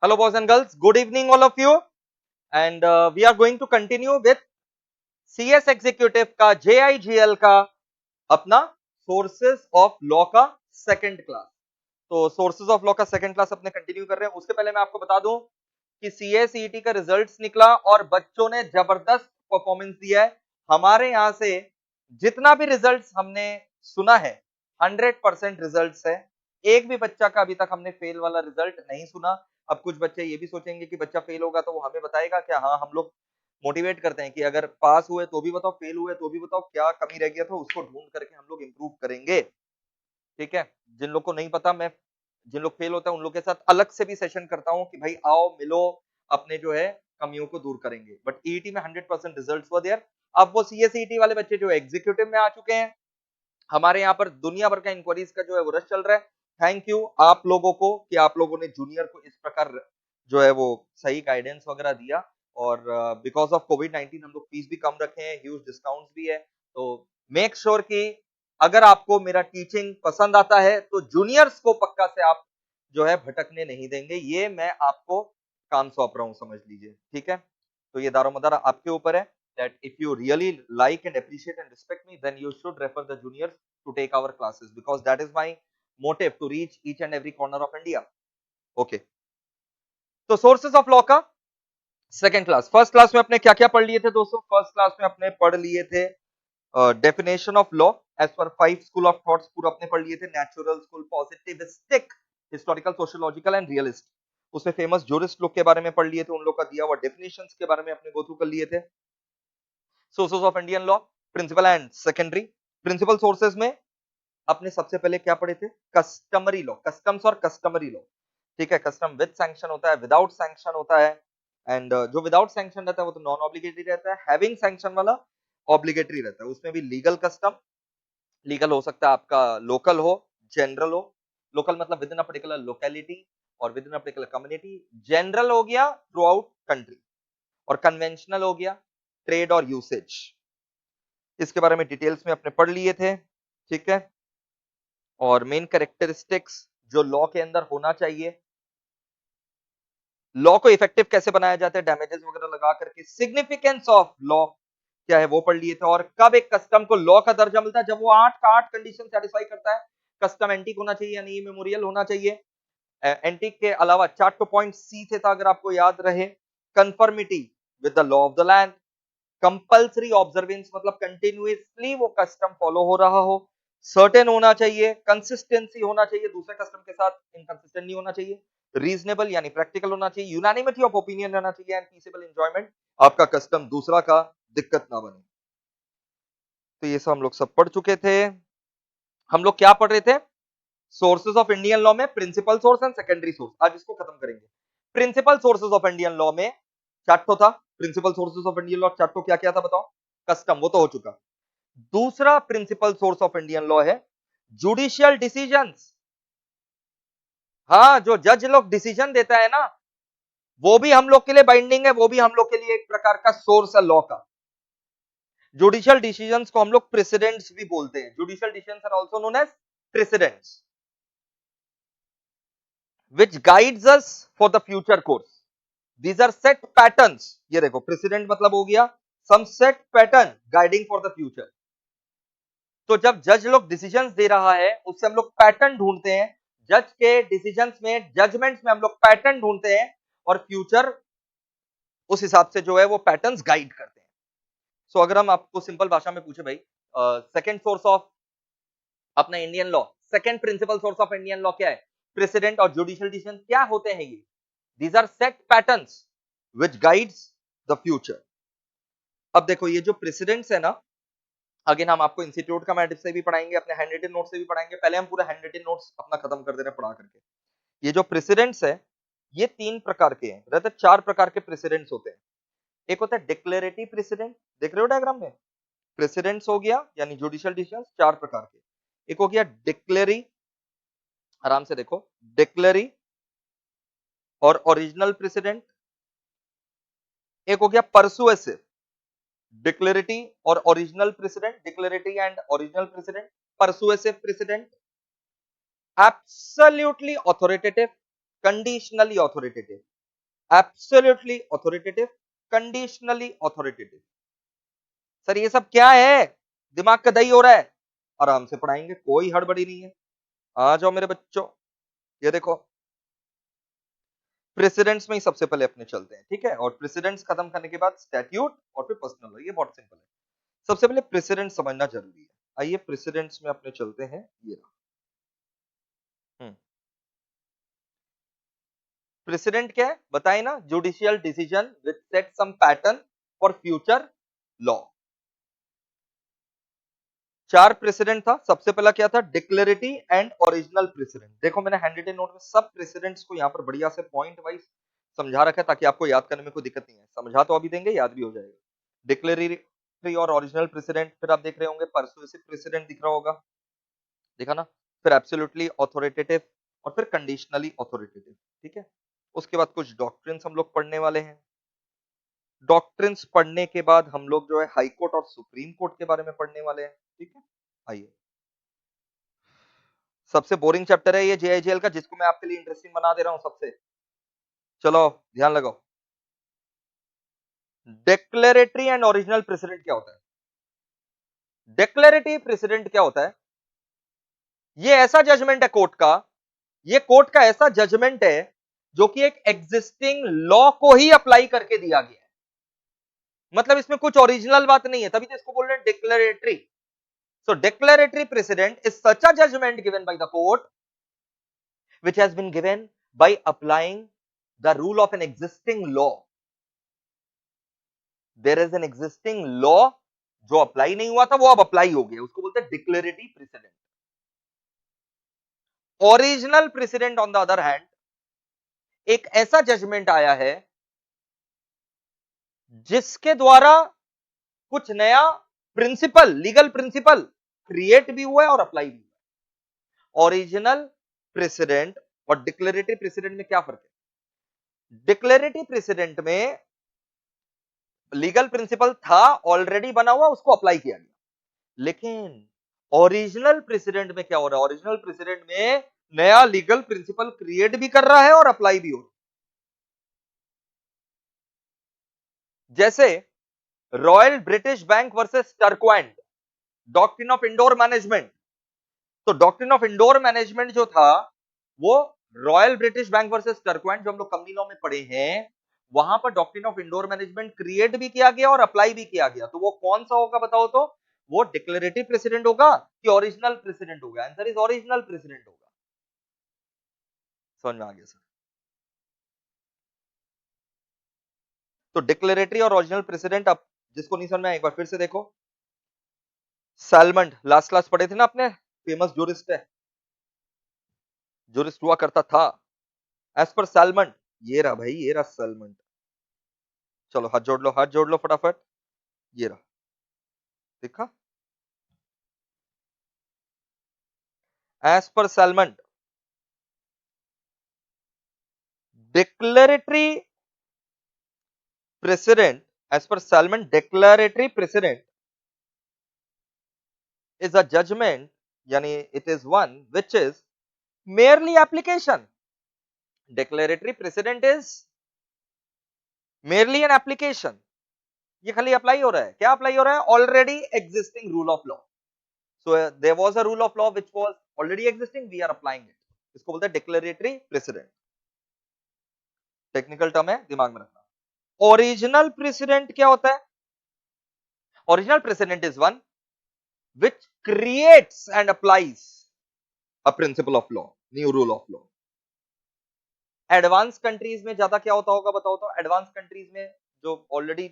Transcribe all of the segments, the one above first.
Hello, boys and girls. Good evening, all of you. And we are going to continue with CS Executive का JIGL का अपना sources of law का second class. तो sources of law का second class अपने continue कर रहे हैं. उसके पहले मैं आपको बता दूं कि CACET का रिजल्ट्स निकला और बच्चों ने जबरदस्त परफॉर्मेंस दिया है. हमारे यहाँ से जितना भी रिजल्ट्स हमने सुना है 100% रिजल्ट्स है. एक भी बच्चा का अभी तक हमने फेल वाला रिजल्ट नहीं सुना. अब कुछ बच्चे ये भी सोचेंगे कि बच्चा फेल होगा तो वो हमें बताएगा क्या. हाँ, हम लोग मोटिवेट करते हैं कि अगर पास हुए तो भी बताओ, फेल हुए तो भी बताओ, क्या कमी रह गया था उसको ढूंढ करके हम लोग इम्प्रूव करेंगे. ठीक है. जिन लोग को नहीं पता, मैं जिन लोग फेल होता है उन लोग के साथ अलग से भी सेशन करता हूं कि भाई आओ मिलो, अपने जो है कमियों को दूर करेंगे. बट ईटी में 100% रिजल्ट्स वर देयर. अब वो सीएसईटी वाले बच्चे जो एग्जीक्यूटिव में आ चुके हैं, हमारे यहाँ पर दुनिया भर का इंक्वायरीज का जो है वो रश चल रहा है. थैंक यू आप लोगों को कि आप लोगों ने जूनियर को इस प्रकार जो है वो सही गाइडेंस वगैरह दिया. और बिकॉज ऑफ कोविड-19 हम लोग फीस भी कम रखे हैं, ह्यूज डिस्काउंट्स भी है. तो मेक श्योर कि अगर आपको मेरा टीचिंग पसंद आता है तो जूनियर्स को पक्का से आप जो है भटकने नहीं देंगे. ये मैं आपको काम सौंप रहा हूं, समझ लीजिए. ठीक है. तो ये दारोमदार आपके ऊपर है. That if you really like and appreciate and respect me, then you should refer the juniors to take our classes, because that is my motive to reach each and every corner of India. Okay. तो sources of law का second class. First class में अपने क्या क्या पढ़ लिए थे दोस्तों? फर्स्ट क्लास में अपने पढ़ लिए थे definition of law as per 5 school of thoughts, पूरा अपने पढ़ लिए थे. Natural school, positivistic, historical, sociological and realist. उसमें फेमस जूरिस्ट लोग के बारे में पढ़ लिए थे, उन लोग का दिया हुआ डेफिनेशंस के बारे में अपने गो थ्रू कर लिए थे. Sources of Indian law, principal and secondary. Principal sources में अपने सबसे पहले क्या पढ़े थे? कस्टमरी लॉ, कस्टम्स और कस्टमरी लॉ. ठीक है. कस्टम विद सैंक्शन होता है, विदाउट सैंक्शन होता है. एंड जो विदाउट सैंक्शन रहता है वो तो नॉन ऑब्लिगेटरी रहता है. हैविंग सैंक्शन वाला ऑब्लिगेटरी रहता है. उसमें भी लीगल कस्टम. लीगल हो सकता है आपका लोकल हो, जनरल हो. लोकल मतलब within a particular locality और within a particular community. General हो गया थ्रू आउट कंट्री. और कन्वेंशनल हो गया ट्रेड और यूसेज. इसके बारे में डिटेल्स में अपने पढ़ लिए थे. ठीक है. और मेन कैरेक्टरिस्टिक्स जो लॉ के अंदर होना चाहिए, लॉ को इफेक्टिव कैसे बनाया जाता है, डैमेजेस वगैरह लगा करके, सिग्निफिकेंस ऑफ लॉ क्या है वो पढ़ लिए थे. और कब एक कस्टम को लॉ का दर्जा मिलता है? जब वो 8 का 8 कंडीशन सेटिस्फाई करता है. कस्टम एंटीक होना चाहिए यानी इमेमोरियल होना चाहिए. एंटीक के अलावा चार्टो पॉइंट सी थे था, अगर आपको याद रहे. Conformity with the law of the land. Compulsory observance मतलब कंटिन्यूअसली वो कस्टम फॉलो हो रहा हो. सर्टेन होना चाहिए. कंसिस्टेंसी होना चाहिए, दूसरे कस्टम के साथ इनकंसिस्टेंट नहीं होना चाहिए. रीजनेबल यानी प्रैक्टिकल होना चाहिए. यूनानिमिटी ऑफ ओपिनियन रहना चाहिए. एंड पीसेबल एंजॉयमेंट, आपका कस्टम दूसरा का दिक्कत ना बने. तो ये सब हम लोग सब पढ़ चुके थे. हम लोग क्या पढ़ रहे थे? सोर्सेज ऑफ इंडियन लॉ में principal source and secondary source. आज इसको खत्म करेंगे. Principal sources of Indian law में चार्टो था. Principal sources of Indian law चार्टो क्या क्या था बताओ? कस्टम, वो तो हो चुका. दूसरा principal source of Indian law है जुडिशियल डिसीजंस. हाँ, जो जज लोग डिसीजन देता है ना, वो भी हम लोग के लिए बाइंडिंग है. वो भी हम लोग के लिए एक प्रकार का सोर्स है लॉ का. जुडिशियल डिसीजंस को हम लोग प्रेसिडेंट्स भी बोलते हैं. Judicial decisions are also known as precedents, which guides us for the future course. These are set patterns. ये देखो, प्रेसिडेंट मतलब हो गया some set pattern guiding for the future. तो जब जज लोग डिसीजंस दे रहा है उससे हम लोग पैटर्न ढूंढते हैं. जज के डिसीजंस में, जजमेंट्स में हम लोग पैटर्न ढूंढते हैं और फ्यूचर उस हिसाब से जो है वो पैटर्न्स गाइड करते हैं. सो अगर हम आपको सिंपल भाषा में पूछे भाई, सेकंड सोर्स ऑफ अपना Indian law, second principal source of Indian law क्या है? प्रेसिडेंट और जुडिशियल डिसीजन. क्या होते हैं ये? These are set patterns which guides the future. अब देखो, ये जो प्रेसिडेंट्स है ना, अगेन हम आपको इंस्टीट्यूट का मैथ से भी पढ़ाएंगे, अपने हैंड रिटन नोट से भी पढ़ाएंगे. पहले हम पूरा हैंड रिटन नोट्स अपना खत्म कर दे रहे हैं पढ़ा करके. ये जो प्रेसिडेंट्स है ये 3 प्रकार के हैं, रहते 4 प्रकार के प्रेसिडेंट्स होते हैं. एक होता है डिक्लेरेटिव प्रेसिडेंट, देख रहे हो डायग्राम में. प्रेसिडेंट्स हो गया यानी जुडिशियल डिसीजंस 4 प्रकार के. एक हो गया डिक्लेरी, आराम से देखो, डिक्लेरी और ओरिजिनल प्रेसिडेंट. एक हो गया परसुएसिव. डिक्लेरेटिव और original president, declarative and original president. Persuasive president, absolutely authoritative. Conditionally authoritative, absolutely authoritative, conditionally authoritative. Sir ये सब क्या है, दिमाग का दही हो रहा है, आराम से पढ़ाएंगे, कोई हड़बड़ी नहीं है। आ जाओ मेरे बच्चों, ये देखो प्रेसिडेंट्स में ही सबसे पहले अपने चलते हैं, ठीक है, और प्रेसिडेंट्स खत्म करने के बाद स्टैट्यूट और फिर पर्सनल लॉ, ये बहुत सिंपल है। सबसे पहले प्रेसिडेंट समझना जरूरी है। आइए प्रेसिडेंट्स में अपने चलते हैं, ये रहा। प्रेसिडेंट क्या है बताए ना, judicial decision which set some pattern for future law. चार प्रेसिडेंट था, सबसे पहला क्या था, डिक्लेरेटिव एंड ओरिजिनल प्रेसिडेंट। देखो मैंने हैंडरिटन नोट में सब प्रेसिडेंट्स को यहां पर बढ़िया से पॉइंट वाइज समझा रखा है, ताकि आपको याद करने में कोई दिक्कत नहीं है। समझा तो अभी देंगे, याद भी हो जाएगा। डिक्लेरेटरी और ओरिजिनल प्रेसिडेंट, फिर आप देख रहे होंगे परसुएसिव प्रेसिडेंट दिख रहा होगा, देखा ना, फिर एब्सोल्युटली ऑथोरिटेटिव और फिर कंडीशनली ऑथोरिटेटिव, ठीक है। उसके बाद कुछ डॉक्ट्रिन्स हम लोग पढ़ने वाले हैं। डॉक्ट्रिन्स पढ़ने के बाद हम लोग जो है हाई कोर्ट और सुप्रीम कोर्ट के बारे में पढ़ने वाले हैं, ठीक है। आइए, सबसे बोरिंग चैप्टर है ये जेआईजीएल का, जिसको मैं आपके लिए इंटरेस्टिंग बना दे रहा हूं सबसे। चलो ध्यान लगाओ, डिक्लेरेटरी एंड ओरिजिनल प्रेसिडेंट क्या होता है। डिक्लेरेटिव प्रेसिडेंट क्या होता है, ये ऐसा जजमेंट है कोर्ट का, ये कोर्ट का ऐसा जजमेंट है जो कि एक एग्जिस्टिंग लॉ को ही अप्लाई करके दिया गया है। मतलब इसमें कुछ ओरिजिनल बात नहीं है, तभी तो इसको बोल रहे हैं declaratory. So declaratory precedent is such a judgment given by the court which has been given by applying the rule of an existing law. There is an existing law जो अप्लाई नहीं हुआ था वो अब अप्लाई हो गया, उसको बोलते हैं declarative president. Original president on the other hand एक ऐसा जजमेंट आया है जिसके द्वारा कुछ नया प्रिंसिपल, लीगल प्रिंसिपल क्रिएट भी हुआ है और अप्लाई भी हुआ है। ओरिजिनल प्रेसिडेंट और डिक्लेरेटिव प्रेसिडेंट में क्या फर्क है, डिक्लेरेटिव प्रेसिडेंट में लीगल प्रिंसिपल था, ऑलरेडी बना हुआ, उसको अप्लाई किया गया। लेकिन ओरिजिनल प्रेसिडेंट में क्या हो रहा है, ओरिजिनल प्रेसिडेंट में नया लीगल प्रिंसिपल क्रिएट भी कर रहा है और अप्लाई भी हो रहा है। जैसे Royal British Bank versus Turquand, doctrine of indoor management. तो डॉक्ट्रिन ऑफ इंडोर मैनेजमेंट जो था वो Royal British Bank versus Turquand, जो हम लोग कंपनी लॉ में पढ़े हैं, वहां पर doctrine of indoor management create भी किया गया और अप्लाई भी किया गया। तो वो कौन सा होगा बताओ, तो वो डिक्लेरेटिव प्रेसिडेंट होगा कि ओरिजिनल प्रेसिडेंट होगा? आंसर इज ओरिजिनल प्रेसिडेंट होगा। समझ में आ गया सर? तो डिक्लेरेटरी और ओरिजिनल प्रेसिडेंट, अब जिसको नहीं समझ में एक बार फिर से देखो। सैलमंड लास्ट क्लास पढ़े थे ना अपने, फेमस जूरिस्ट है, जूरिस्ट हुआ करता था। एज पर सैलमंड, ये रहा भाई, ये रहा सैलमंड। चलो हाथ जोड़ लो, हाथ जोड़ लो फटाफट, ये रहा, देखा। एज पर सैलमंड, डिक्लेरेटरी प्रेसिडेंट, एज पर Salmond declaratory precedent is a judgment, yani it is one which is merely application. Declaratory precedent is merely an application. ये खाली अप्लाई हो रहा है, क्या अप्लाई हो रहा है, already existing rule of law. So there was a rule of law which was already existing, we are applying it. इसको बोलते हैं डिक्लेरेटरी प्रेसिडेंट। टेक्निकल टर्म है, दिमाग में रखना। ओरिजिनल प्रेसिडेंट क्या होता है, original president is one which creates and applies a principle of law, new rule of law. Advance countries में ज्यादा क्या होता होगा बताओ, तो एडवांस कंट्रीज में जो ऑलरेडी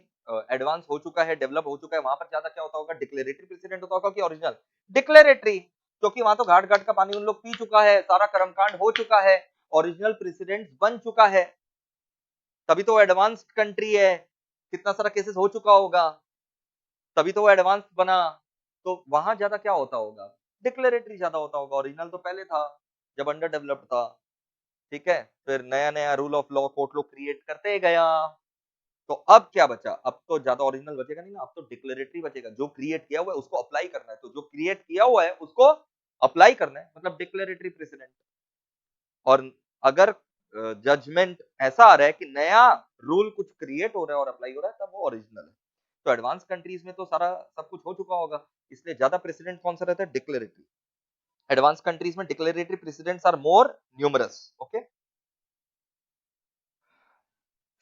एडवांस हो चुका है, डेवलप हो चुका है, वहां पर ज्यादा क्या होता होगा, डिक्लेरेटरी प्रेसिडेंट होता होगा कि ओरिजिनल? डिक्लेरेटरी, क्योंकि वहां तो घाट घाट का पानी उन लोग पी चुका है, सारा कर्मकांड हो चुका है, ओरिजिनल प्रेसिडेंट बन चुका है, तभी तो एडवांस कंट्री है, कितना सारा केसेस हो चुका होगा, तभी तो वो एडवांस बना। तो वहां ज्यादा क्या होता होगा, डिक्लेरेटरी ज्यादा होता होगा। ओरिजिनल तो पहले था जब अंडर डेवलप्ड था, ठीक है, फिर नया नया रूल ऑफ लॉ कोर्ट लोग क्रिएट करते गया। तो अब क्या बचा, अब तो ज्यादा ओरिजिनल बचेगा नहीं ना, अब तो डिक्लेरेटरी बचेगा। जो क्रिएट किया हुआ है उसको अप्लाई करना है, तो जो क्रिएट किया हुआ है उसको अप्लाई करना है, मतलब डिक्लेरेटरी प्रेसिडेंट। और अगर जजमेंट ऐसा आ रहा है कि नया रूल कुछ क्रिएट हो रहा है और अप्लाई हो रहा है, तब वो ओरिजिनल है। तो एडवांस कंट्रीज में तो सारा सब कुछ हो चुका होगा, इसलिए ज्यादा प्रेसिडेंट कौन सा रहता है? डिक्लेरेटरी। एडवांस कंट्रीज में declaratory precedents are more numerous. Okay,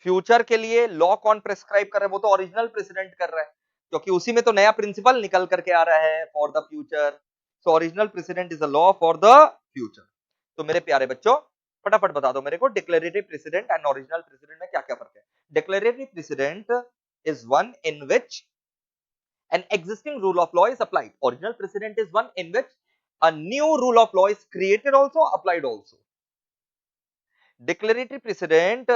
future के लिए लॉ कौन प्रेस्क्राइब कर रहा है? वो तो ओरिजिनल प्रेसिडेंट कर रहा है, क्योंकि उसी में तो नया प्रिंसिपल निकल करके आ रहा है for the future. So original president is a law for the future. तो मेरे प्यारे बच्चों, फटाफट बता दो मेरे को, declaratory president and original president में क्या क्या फर्क है? Declaratory precedent is one in which an existing rule of law is applied. Original precedent is one in which a new rule of law is created also, applied also. Declaratory precedent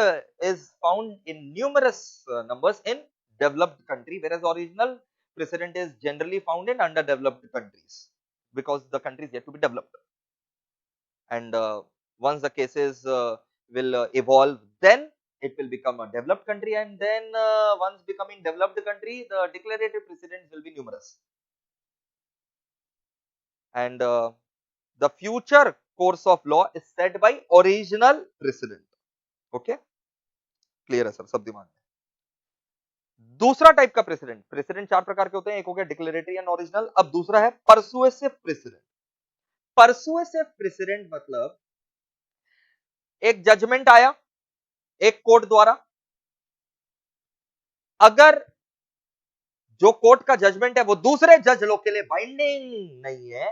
is found in numerous numbers in developed country, whereas original precedent is generally found in underdeveloped countries because the country is yet to be developed. And once the cases will evolve, then it will become a developed country, and then once becoming developed country, the declarative precedents will be numerous. And the future course of law is set by original precedent. Okay, clear है sir, सब दिमाग में? दूसरा type का president, president चार प्रकार के होते हैं, एक हो गया डिक्लेरेटरी एंड ओरिजिनल, अब दूसरा है परसुएसिव प्रेसिडेंट। परसुएसिव प्रेसिडेंट मतलब एक जजमेंट आया एक कोर्ट द्वारा, अगर जो कोर्ट का जजमेंट है वो दूसरे जज लोग के लिए बाइंडिंग नहीं है,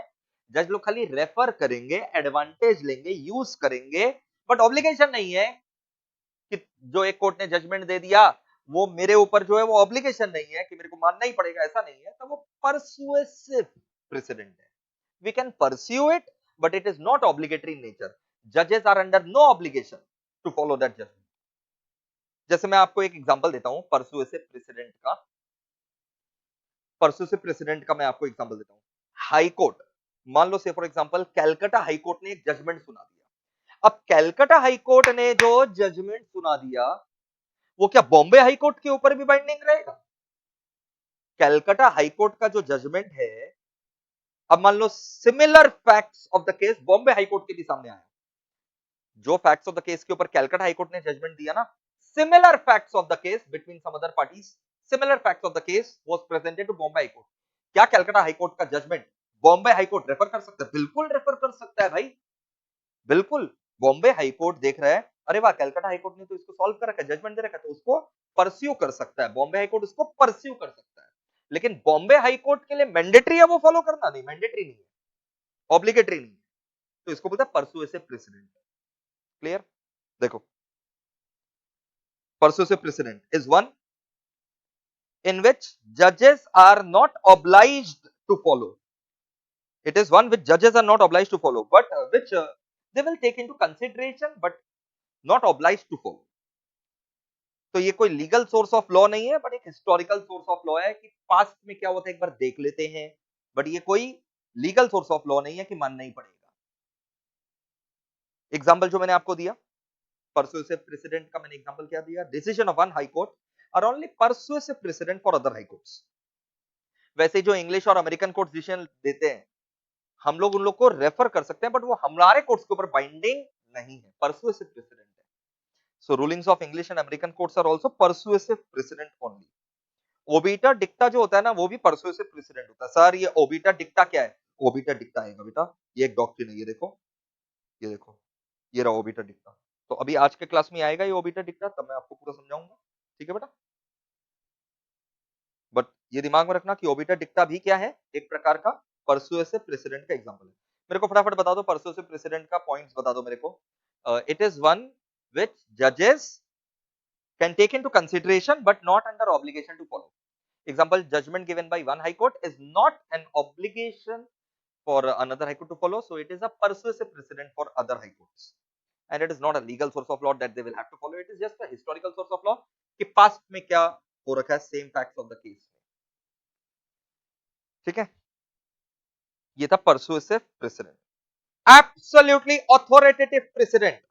जज लोग खाली रेफर करेंगे, एडवांटेज लेंगे, यूज करेंगे, बट ऑब्लिगेशन नहीं है कि जो एक कोर्ट ने जजमेंट दे दिया वो मेरे ऊपर जो है वो ऑब्लिगेशन नहीं है कि मेरे को मानना ही पड़ेगा, ऐसा नहीं है, तो वो परसुएसिव प्रेसिडेंट है। We can pursue it but it is not obligatory in nature. जजेस are under no obligation to follow that judgment. जैसे मैं आपको एक एग्जांपल देता हूं परसुएसिव प्रेसिडेंट का, परसुएसिव प्रेसिडेंट का मैं आपको एग्जांपल देता हूं। हाई कोर्ट, मान लो से for example Calcutta High Court ने एक जजमेंट सुना दिया। अब कैलकाटा हाई कोर्ट ने जो जजमेंट सुना दिया वो क्या बॉम्बे हाई कोर्ट के ऊपर भी बाइंडिंग रहेगा? कैलकाटा हाई कोर्ट का जो जजमेंट है, अब मान लो similar facts of the case Bombay high court के भी सामने आया, जो फैक्ट्स ऑफ द केस के ऊपर कैलकाटा हाई कोर्ट ने जजमेंट दिया ना, similar facts of the case between some other parties, similar facts of the case was presented to Bombay high Court. क्या कैलकाटा हाई कोर्ट का judgment Bombay high Court refer कर सकता है? बिल्कुल रेफर कर सकता है भाई, बिल्कुल। बॉम्बे हाई कोर्ट देख रहा है, अरे वाह कैलकाटा हाई कोर्ट ने तो इसको सॉल्व कर रखा है, जजमेंट दे रखा है, तो उसको परस्यू कर सकता है, बॉम्बे हाई कोर्ट उसको परस्यू कर सकता है। लेकिन बॉम्बे हाई कोर्ट के लिए मैंडेटरी है वो फॉलो करना? नहीं, मैंडेटरी नहीं है, ऑब्लिगेटरी नहीं है, तो इसको बोलते हैं परसुएसिव प्रेसिडेंट। क्लियर? देखो, persuasive president is one in which judges are not obliged to follow. It is one which judges are not obliged to follow, but which they will take into consideration, but not obliged to follow. तो ये कोई legal source of law नहीं है, but एक historical source of law है कि past में क्या हुआ था एक बार देख लेते हैं, बट ये कोई लीगल सोर्स ऑफ लॉ नहीं है कि मानना ही पड़ेगा। एग्जाम्पल जो मैंने आपको दिया परसुएसिव प्रेसिडेंट का, मैंने एग्जाम्पल क्या दिया? Decision of one high court are only persuasive precedent for other high courts. वैसे जो इंग्लिश और अमेरिकन कोर्ट डिसीजन देते हैं, हम लोग उन लोग को रेफर कर सकते हैं, बट वो हमारे कोर्ट्स के ऊपर बाइंडिंग नहीं है, परसुएसिव प्रेसिडेंट है। So rulings of English and American courts are also persuasive precedent only. Obiter dicta जो होता है ना, वो भी परसुएसिव प्रेसिडेंट होता है। सर ये ओबिटा डिक्टा क्या है? ओबिटा डिक्टा आएगा बेटा, ये एक डॉक्ट्रिन है, ये देखो, ये देखो, ये रहा ओबिटा डिक्टा। तो अभी आज के क्लास में आएगा ये ओबिटा डिक्टा, तब मैं आपको पूरा समझाऊंगा, ठीक है बेटा? बट ये दिमाग में रखना कि ओबिटा डिक्टा भी क्या है? एक प्रकार का परसुएसिव प्रेसिडेंट का एग्जांपल है। मेरे को फटाफट बता दो परसुएसिव प्रेसिडेंट का पॉइंट्स बता दो मेरे को। इट इज वन व्हिच जजेस can take into consideration but not under obligation to follow. Example, judgment given by one high court is not an obligation for another high court to follow, so it is a persuasive precedent for other high courts, and it is not a legal source of law that they will have to follow. It is just a historical source of law कि past में क्या हो रखा है, same facts of the case। ठीक है, ये था persuasive precedent। absolutely authoritative precedent,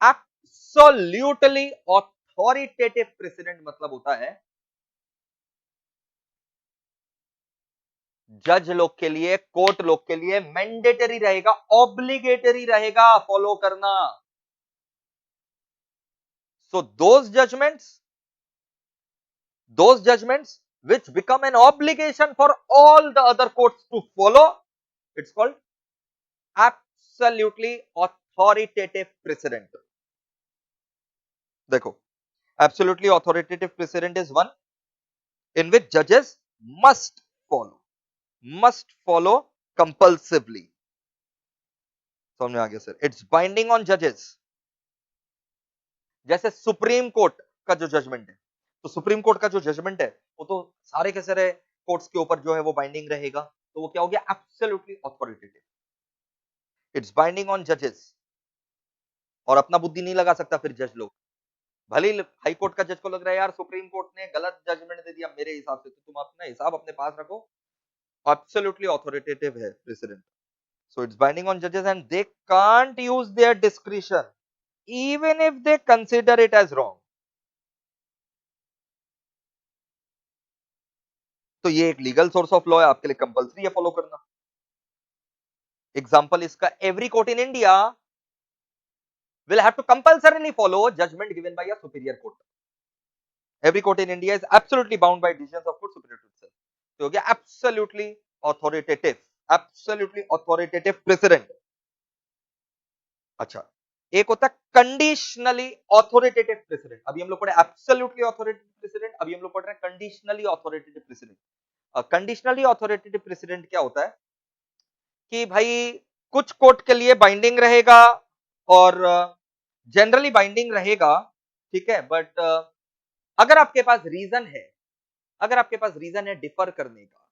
absolutely authoritative precedent मतलब होता है जज लोग के लिए, कोर्ट लोग के लिए मैंडेटरी रहेगा, ऑब्लिगेटरी रहेगा फॉलो करना। So those judgments which become an obligation for all the other courts to follow, it's called absolutely authoritative precedent. देखो, absolutely authoritative precedent is one in which judges must follow compulsively. समझ में आ गया sir? It's binding on judges. जैसे supreme court का जो judgement है, तो supreme court का जो जजमेंट है वो तो सारे के सारे कोर्ट्स के ऊपर जो है वो बाइंडिंग रहेगा, तो वो क्या हो गया? Absolutely authoritative. It's binding on जजेस. और अपना बुद्धि नहीं लगा सकता फिर जज लोग. भले ही हाई कोर्ट का जज को लग रहा है यार सुप्रीम कोर्ट ने गलत जजमेंट दे दिया मेरे हिसाब से, तो तुम अपना हिसाब अपने पास रखो. एब्सोल्युटली ऑथोरिटेटिव है precedent. So it's binding on जजेस and they can't use their discretion even if they consider it as wrong. तो ये एक लीगल सोर्स ऑफ लॉ है, आपके लिए कंपलसरी है फॉलो करना. एग्जांपल इसका, every court in India will have to compulsorily follow judgment given by a superior court. Every court in India is absolutely bound by decisions of court superior to itself. तो हो गया absolutely authoritative precedent. अच्छा, एक होता है conditionally authoritative president. अभी हम लोग पढ़े एब्सोल्युटली ऑथोरिटेटिव प्रेसिडेंट, अभी हम लोग पढ़ रहे हैं conditionally authoritative president. Conditionally authoritative president क्या होता है कि भाई कुछ कोर्ट के लिए बाइंडिंग रहेगा और जनरली बाइंडिंग रहेगा, ठीक है, बट अगर आपके पास रीजन है डिफर करने का,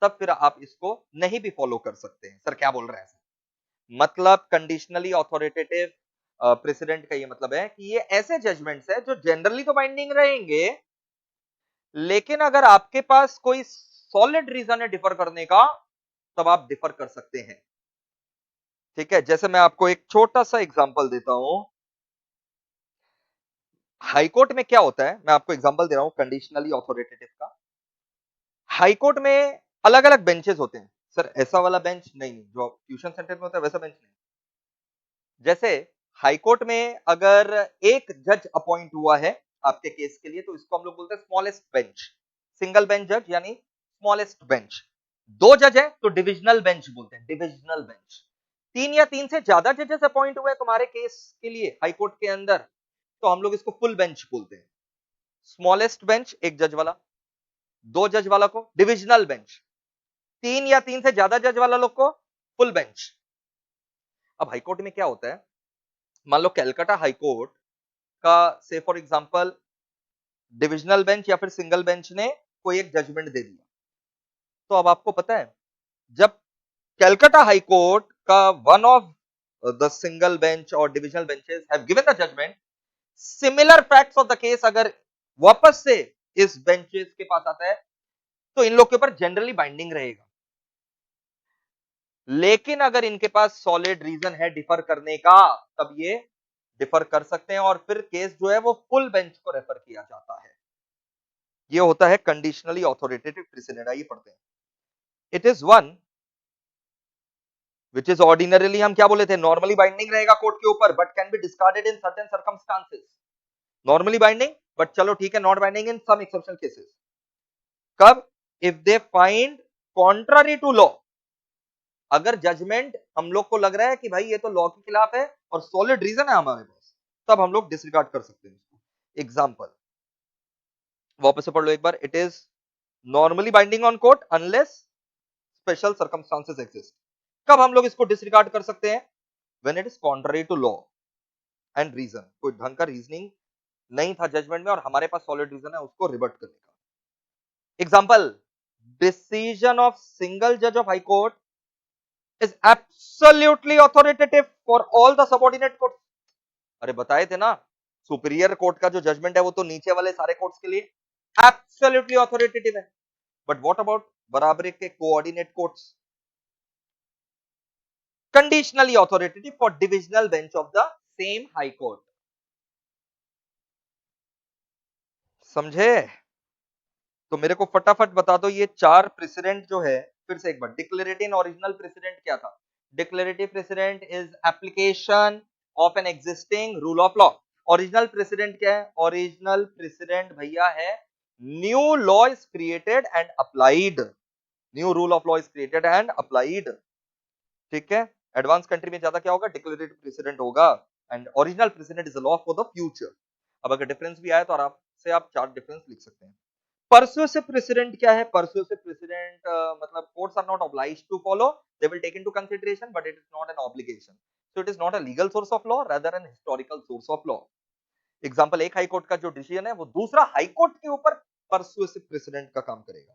तब फिर आप इसको नहीं भी फॉलो कर सकते हैं. सर क्या बोल रहे हैं? मतलब कंडीशनली ऑथोरिटेटिव प्रेसिडेंट का ये मतलब है कि ये ऐसे जजमेंट्स है जो जनरली तो बाइंडिंग रहेंगे, लेकिन अगर आपके पास कोई सॉलिड रीजन है डिफर करने का, तब आप डिफर कर सकते हैं. ठीक है, जैसे मैं आपको एक छोटा सा एग्जांपल देता हूं. हाईकोर्ट में क्या होता है, मैं आपको एग्जांपल दे रहा हूं कंडीशनली ऑथोरिटेटिव का. हाईकोर्ट में अलग अलग बेंचेस होते हैं. सर ऐसा वाला बेंच नहीं जो ट्यूशन सेंटर में होता है, वैसा बेंच नहीं. जैसे हाईकोर्ट में अगर एक जज अपॉइंट हुआ है आपके केस के लिए, तो इसको हम लोग बोलते हैं स्मॉलेस्ट बेंच. सिंगल बेंच जज यानी स्मॉलेस्ट बेंच. दो जज है तो डिविजनल बेंच बोलते हैं, डिविजनल बेंच. तीन या तीन से ज्यादा जजेस अपॉइंट हुए तुम्हारे केस के लिए हाईकोर्ट के अंदर, तो हम लोग इसको फुल बेंच बोलते हैं. स्मॉलेस्ट बेंच एक जज वाला, दो जज वाला को डिविजनल बेंच, तीन या तीन से ज्यादा जज वाला लोग को फुल बेंच. अब हाईकोर्ट में क्या होता है, मान लो कैलकाटा हाईकोर्ट का से फॉर एग्जांपल डिविजनल बेंच या फिर सिंगल बेंच ने कोई एक जजमेंट दे दिया, तो अब आपको पता है जब कैलकाटा हाईकोर्ट का one of the single bench और divisional benches have given the judgment, similar facts of the case अगर वापस से इस बेंचेस के पास आता है, तो इन लोग के ऊपर जनरली बाइंडिंग रहेगा. लेकिन अगर इनके पास सॉलिड रीजन है डिफर करने का, तब ये डिफर कर सकते हैं और फिर केस जो है वो फुल बेंच को रेफर किया जाता है. ये होता है कंडीशनली ऑथोरिटेटिव प्रेसिडेंट. आइए पढ़ते हैं. It is one which is ordinarily, हम क्या बोले थे, नॉर्मली बाइंडिंग रहेगा कोर्ट के ऊपर, but can be discarded in certain circumstances. Normally binding, but चलो ठीक है, not binding in some exceptional cases. कब? If they find contrary to law. अगर जजमेंट हम लोग को लग रहा है कि भाई ये तो लॉ के खिलाफ है और सॉलिड रीजन है हमारे पास, तब हम लोग डिसरिगार्ड कर सकते हैं. एग्जाम्पल वापस से पढ़ लो एक बार. It is normally binding on court unless special circumstances exist. कब हम लोग इसको डिसरिगार्ड कर सकते हैं? When it is contrary to law and reason. कोई ढंग का रीजनिंग नहीं था जजमेंट में और हमारे पास सॉलिड रीजन है उसको रिवर्ट करने का. एग्जाम्पल, डिसीजन ऑफ सिंगल जज of high court is absolutely authoritative for all the subordinate courts. अरे बताए थे ना, सुपीरियर कोर्ट का जो जजमेंट है वो तो नीचे वाले सारे कोर्ट्स के लिए एब्सोल्युटली ऑथोरिटेटिव है. बट व्हाट अबाउट बराबरी के coordinate courts? Conditionally authoritative for divisional bench of the same high court. समझे? तो मेरे को फटाफट बता दो ये चार प्रेसिडेंट जो है, फिर से एक बार. डिक्लेरेटिव ओरिजिनल प्रेसिडेंट क्या था? Declarative president is application of an existing rule of law. Original president क्या है? ओरिजिनल प्रेसिडेंट भैया है new law is created and applied, new rule of law is created and applied. ठीक है, advance country में ज्यादा क्या होगा? डिक्लेरेटिव प्रेसिडेंट होगा and original president is a law for the future. अब अगर डिफरेंस भी आया तो आराम से आप 4 डिफरेंस लिख सकते हैं। परसुएसिव प्रेसिडेंट क्या है? परसुएसिव प्रेसिडेंट मतलब courts are not obliged to follow, they will take into consideration but it is not an obligation, so it is not a legal source of law rather an historical source of law। Example, एक high court का जो decision है वो दूसरा high court के ऊपर persuasive precedent का काम करेगा।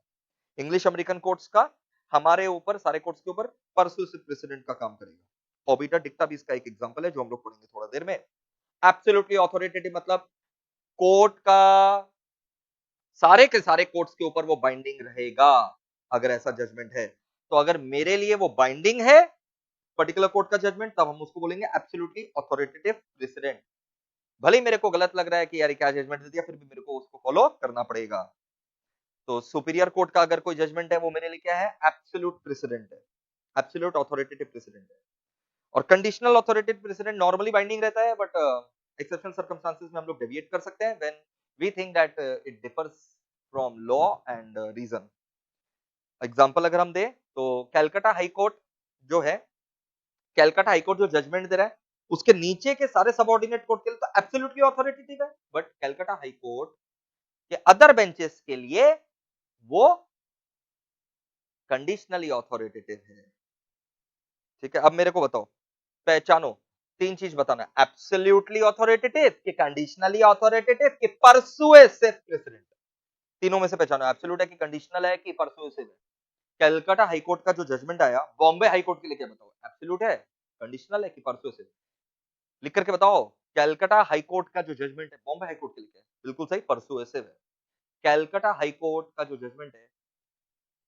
इंग्लिश अमेरिकन कोर्ट्स का हमारे ऊपर, सारे कोर्ट्स के ऊपर परसुएसिव प्रेसिडेंट का काम करेगा। ओबिटा डिक्टा भी इसका एक एग्जांपल है जो हम लोग पढ़ेंगे थोड़ा देर में। एब्सोल्युटली ऑथोरिटेटिव मतलब कोर्ट का सारे के सारे कोर्ट्स के ऊपर वो बाइंडिंग रहेगा अगर ऐसा जजमेंट है। तो अगर मेरे लिए वो बाइंडिंग है पर्टिकुलर कोर्ट का जजमेंट, तब हम उसको बोलेंगे एब्सोल्युटली ऑथोरिटेटिव प्रेसिडेंट। भले ही मेरे को गलत लग रहा है कि यार क्या जजमेंट दे दिया, फिर भी मेरे को उसको फॉलो करना पड़ेगा। तो सुपीरियर कोर्ट का अगर कोई जजमेंट है वो मेरे लिए क्या है? एब्सोल्यूट प्रेसिडेंट है, एब्सोल्यूट ऑथोरिटेटिव प्रेसिडेंट है। और conditional authoritative president normally binding रहता है, बट एक्सेप्शनल सर्कमस्टांसेस में हम लोग डेविएट कर सकते हैं when we think that it differs from law and reason. Example अगर हम दें तो कैलकाटा हाई कोर्ट जो है, कैलकाटा हाई कोर्ट जो जजमेंट दे रहा है उसके नीचे के सारे सबऑर्डिनेट कोर्ट के लिए तो एब्सोल्युटली ऑथोरिटेटिव है, बट कैलकाटा हाई कोर्ट के अदर बेंचेस के लिए वो कंडीशनली ऑथोरिटेटिव है। ठीक है, अब मेरे को बताओ, पहचानो, 3 चीज बताना, एब्सोल्युटली ऑथोरिटेटिव कि कंडीशनली ऑथोरिटेटिव कि परसुएसिव प्रेसिडेंट। तीनों में से पहचानो, एब्सोल्यूट है कि कंडीशनल है कि परसुएसिव है। कलकत्ता हाईकोर्ट का जो जजमेंट आया बॉम्बे हाईकोर्ट के लिए क्या बताओ? एब्सोल्यूट है, कंडीशनल है कि परसुएसिव? लिख करके बताओ, कलकत्ता हाईकोर्ट का जो जजमेंट है बॉम्बे हाईकोर्ट के लिए क्या है? बिल्कुल सही, परसुएसिव है। कलकत्ता हाईकोर्ट का जो जजमेंट है,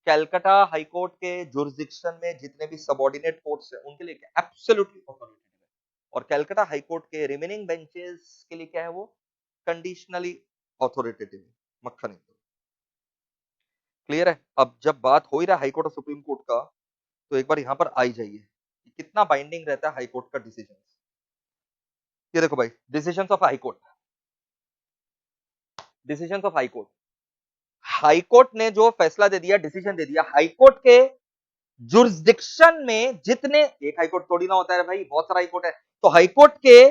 कलकत्ता हाईकोर्ट के जुरिसडिक्शन में जितने भी सबऑर्डिनेट कोर्ट्स हैं उनके लिए क्या? एब्सोल्युटली ऑथोरिटेटिव है। और कलकत्ता हाईकोर्ट के रिमेनिंग बेंचेस के लिए क्या है? वो कंडीशनली ऑथोरिटेटिव है। मक्खन एकदम क्लियर है। अब जब बात हो ही रहा हाईकोर्ट और सुप्रीम कोर्ट का, तो एक बार यहां पर आई जाइए कि कितना बाइंडिंग रहता है हाईकोर्ट का डिसीजन। ये देखो भाई, decisions of high court, decisions of high court. High court ने जो फैसला दे दिया, डिसीजन दे दिया, हाईकोर्ट के जुरिसडिक्शन में जितने, एक हाईकोर्ट थोड़ी ना होता है भाई, बहुत सारा हाईकोर्ट है, तो हाईकोर्ट के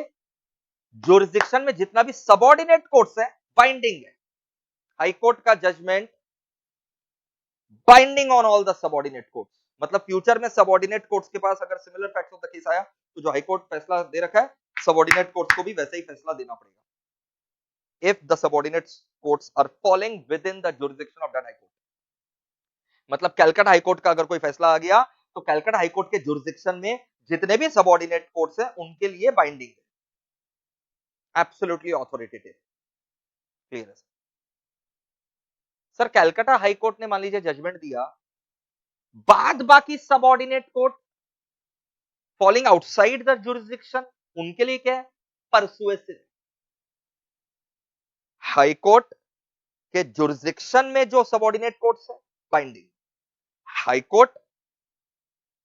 जुरिसडिक्शन में जितना भी सबऑर्डिनेट कोर्ट्स है बाइंडिंग है। हाईकोर्ट का judgment binding on all the subordinate courts, मतलब फ्यूचर में सबऑर्डिनेट कोर्ट्स के पास अगर similar facts of the case आया तो जो हाईकोर्ट फैसला दे रखा है सबऑर्डिनेट कोर्ट्स को भी वैसे ही फैसला देना पड़ेगा if the subordinate courts are falling within the jurisdiction of that high court. मतलब कैलकाटा हाईकोर्ट का अगर कोई फैसला आ गया तो कैलकाटा हाईकोर्ट के जुरिसडिक्शन में जितने भी सबऑर्डिनेट कोर्ट्स हैं उनके लिए बाइंडिंग है, एब्सोल्युटली ऑथोरिटेटिव। क्लियर है सर? कैलकाटा हाईकोर्ट ने मान लीजिए जजमेंट दिया, बाद बाकी subordinate court falling outside the jurisdiction, उनके लिए क्या है? परसुएसिव। हाईकोर्ट के जुरिसडिक्शन में जो सबऑर्डिनेट कोर्ट्स है बाइंडिंग, हाईकोर्ट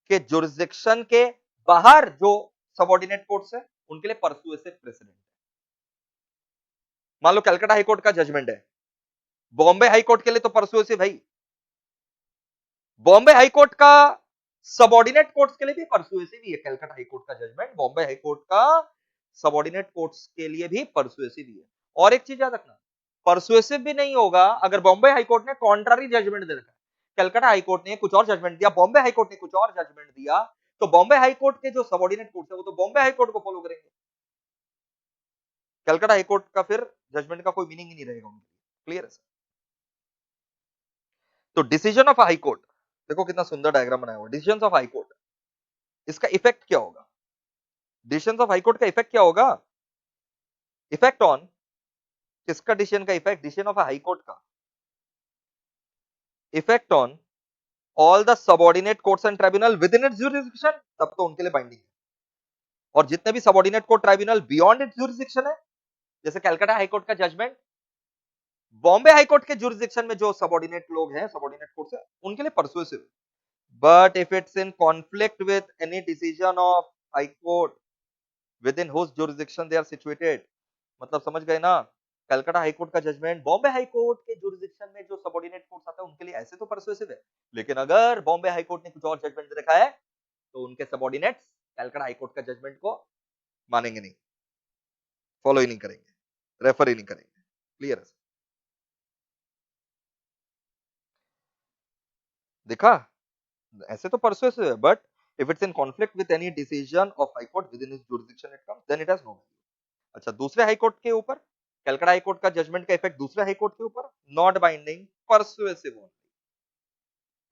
के जुरिसडिक्शन के बाहर जो सबऑर्डिनेट कोर्ट्स है उनके लिए परसुएसिव प्रेसिडेंट। मान लो कलकत्ता हाईकोर्ट का जजमेंट है, बॉम्बे हाईकोर्ट के लिए तो परसुएसिव है ही, बॉम्बे हाईकोर्ट का सबऑर्डिनेट कोर्ट्स के लिए भी परसुएसिव ही है। कलकत्ता हाईकोर्ट का जजमेंट बॉम्बे हाईकोर्ट का सबऑर्डिनेट कोर्ट्स के लिए भी परसुएसिव ही है। और एक चीज याद रखना, परसुएसिव भी नहीं होगा अगर बॉम्बे हाईकोर्ट ने कॉन्ट्रारी जजमेंट दे रखा है। कलकत्ता हाईकोर्ट ने कुछ और जजमेंट दिया, बॉम्बे हाईकोर्ट ने कुछ और जजमेंट दिया, तो बॉम्बे हाईकोर्ट के जो सबऑर्डिनेट कोर्ट्स है वो तो बॉम्बे हाईकोर्ट को फॉलो करेंगे, कलकत्ता हाईकोर्ट का फिर जजमेंट का कोई मीनिंग ही नहीं रहेगा उनके लिए। क्लियर है सर? तो डिसीजन ऑफ हाई कोर्ट, देखो कितना सुंदर डायग्राम बनाया हुआ, डिसीजन ऑफ हाई कोर्ट, इसका इफेक्ट क्या होगा? डिसीजन ऑफ हाई कोर्ट का इफेक्ट क्या होगा? इफेक्ट ऑन, किसका डिसीजन का effect? Decision of high court का effect on all the subordinate courts and tribunal within its jurisdiction, तब तो उनके लिए बाइंडिंग है। और जितने भी subordinate court tribunal beyond its jurisdiction है, जैसे कलकत्ता हाईकोर्ट का जजमेंट बॉम्बे हाईकोर्ट के जुरिसडिक्शन में जो सबऑर्डिनेट लोग हैं, सबऑर्डिनेट कोर्ट्स है, उनके लिए persuasive. But if it's in conflict with any decision of high court within whose jurisdiction they are situated, मतलब समझ गए ना, कलकत्ता हाईकोर्ट का जजमेंट बॉम्बे हाईकोर्ट के जुरिडिक्शन में जो सबऑर्डिनेट कोर्ट्स आता है उनके लिए ऐसे तो परसुएसिव है, लेकिन अगर बॉम्बे हाईकोर्ट ने कुछ और जजमेंट दे रखा है तो उनके सबऑर्डिनेट्स कलकत्ता हाईकोर्ट का जजमेंट को मानेंगे नहीं, फॉलो ही नहीं करेंगे, रेफर ही नहीं करेंगे। क्लियर है? देखा, ऐसे तो परसुएसिव है, but if it's in conflict with any decision of high court within its jurisdiction it comes, then it has no value। अच्छा, दूसरे हाई कोर्ट के ऊपर कलकत्ता हाई कोर्ट का जजमेंट का इफेक्ट दूसरे हाई कोर्ट के ऊपर, नॉट बाइंडिंग, परसुएसिव ओनली।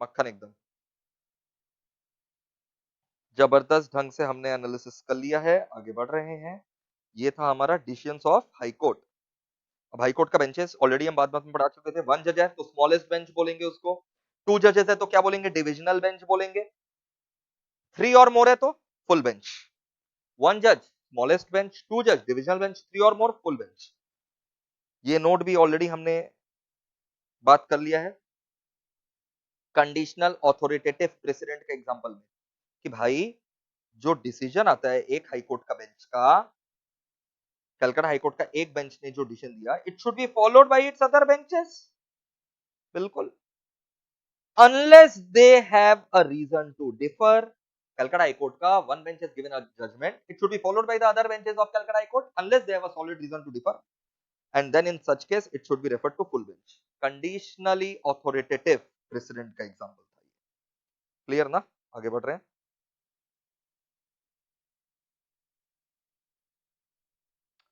मक्खन एकदम जबरदस्त ढंग से हमने एनालिसिस कर लिया है, आगे बढ़ रहे हैं। ये था हमारा डिसीजंस ऑफ हाई कोर्ट। अब हाई कोर्ट का बेंचेस ऑलरेडी हम बाद में पढ़ा चुके थे। 1 जज है तो स्मॉलेस्ट बेंच बोलेंगे उसको, 2 जजेस है तो क्या बोलेंगे, डिविजनल बेंच बोलेंगे, 3 और मोर है तो फुल बेंच। 1 जज स्मॉलेस्ट बेंच, 2 जज डिविजनल बेंच, 3 और मोर फुल बेंच। ये नोट भी ऑलरेडी हमने बात कर लिया है कंडीशनल ऑथोरिटेटिव प्रेसिडेंट के एग्जांपल में, कि भाई जो डिसीजन आता है एक हाई कोर्ट का बेंच का, कलकत्ता हाई कोर्ट का एक बेंच ने जो डिसीजन दिया, it should be followed by its other benches. बिल्कुल, unless they have a reason to differ. Calcutta high court का one bench has given a judgment, it should be followed by the other benches of Calcutta high court unless they have a solid reason to differ, and then in such case it should be referred to full bench. Conditionally authoritative precedent का example था। Clear ना? आगे बढ़ रहे हैं।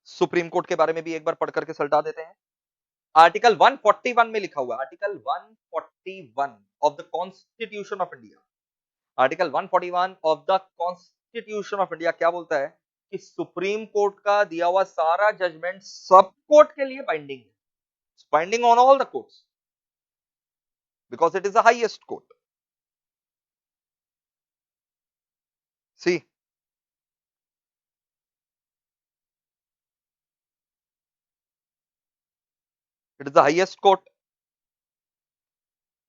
Supreme court के बारे में भी एक बार पढ़ करके सल्टा देते हैं। आर्टिकल 141 में लिखा हुआ है, article 141 of the constitution of India, article 141 of the constitution of India क्या बोलता है कि सुप्रीम कोर्ट का दिया हुआ सारा जजमेंट सब कोर्ट के लिए बाइंडिंग है, binding on all the courts because it is the highest court. See, it is the highest court,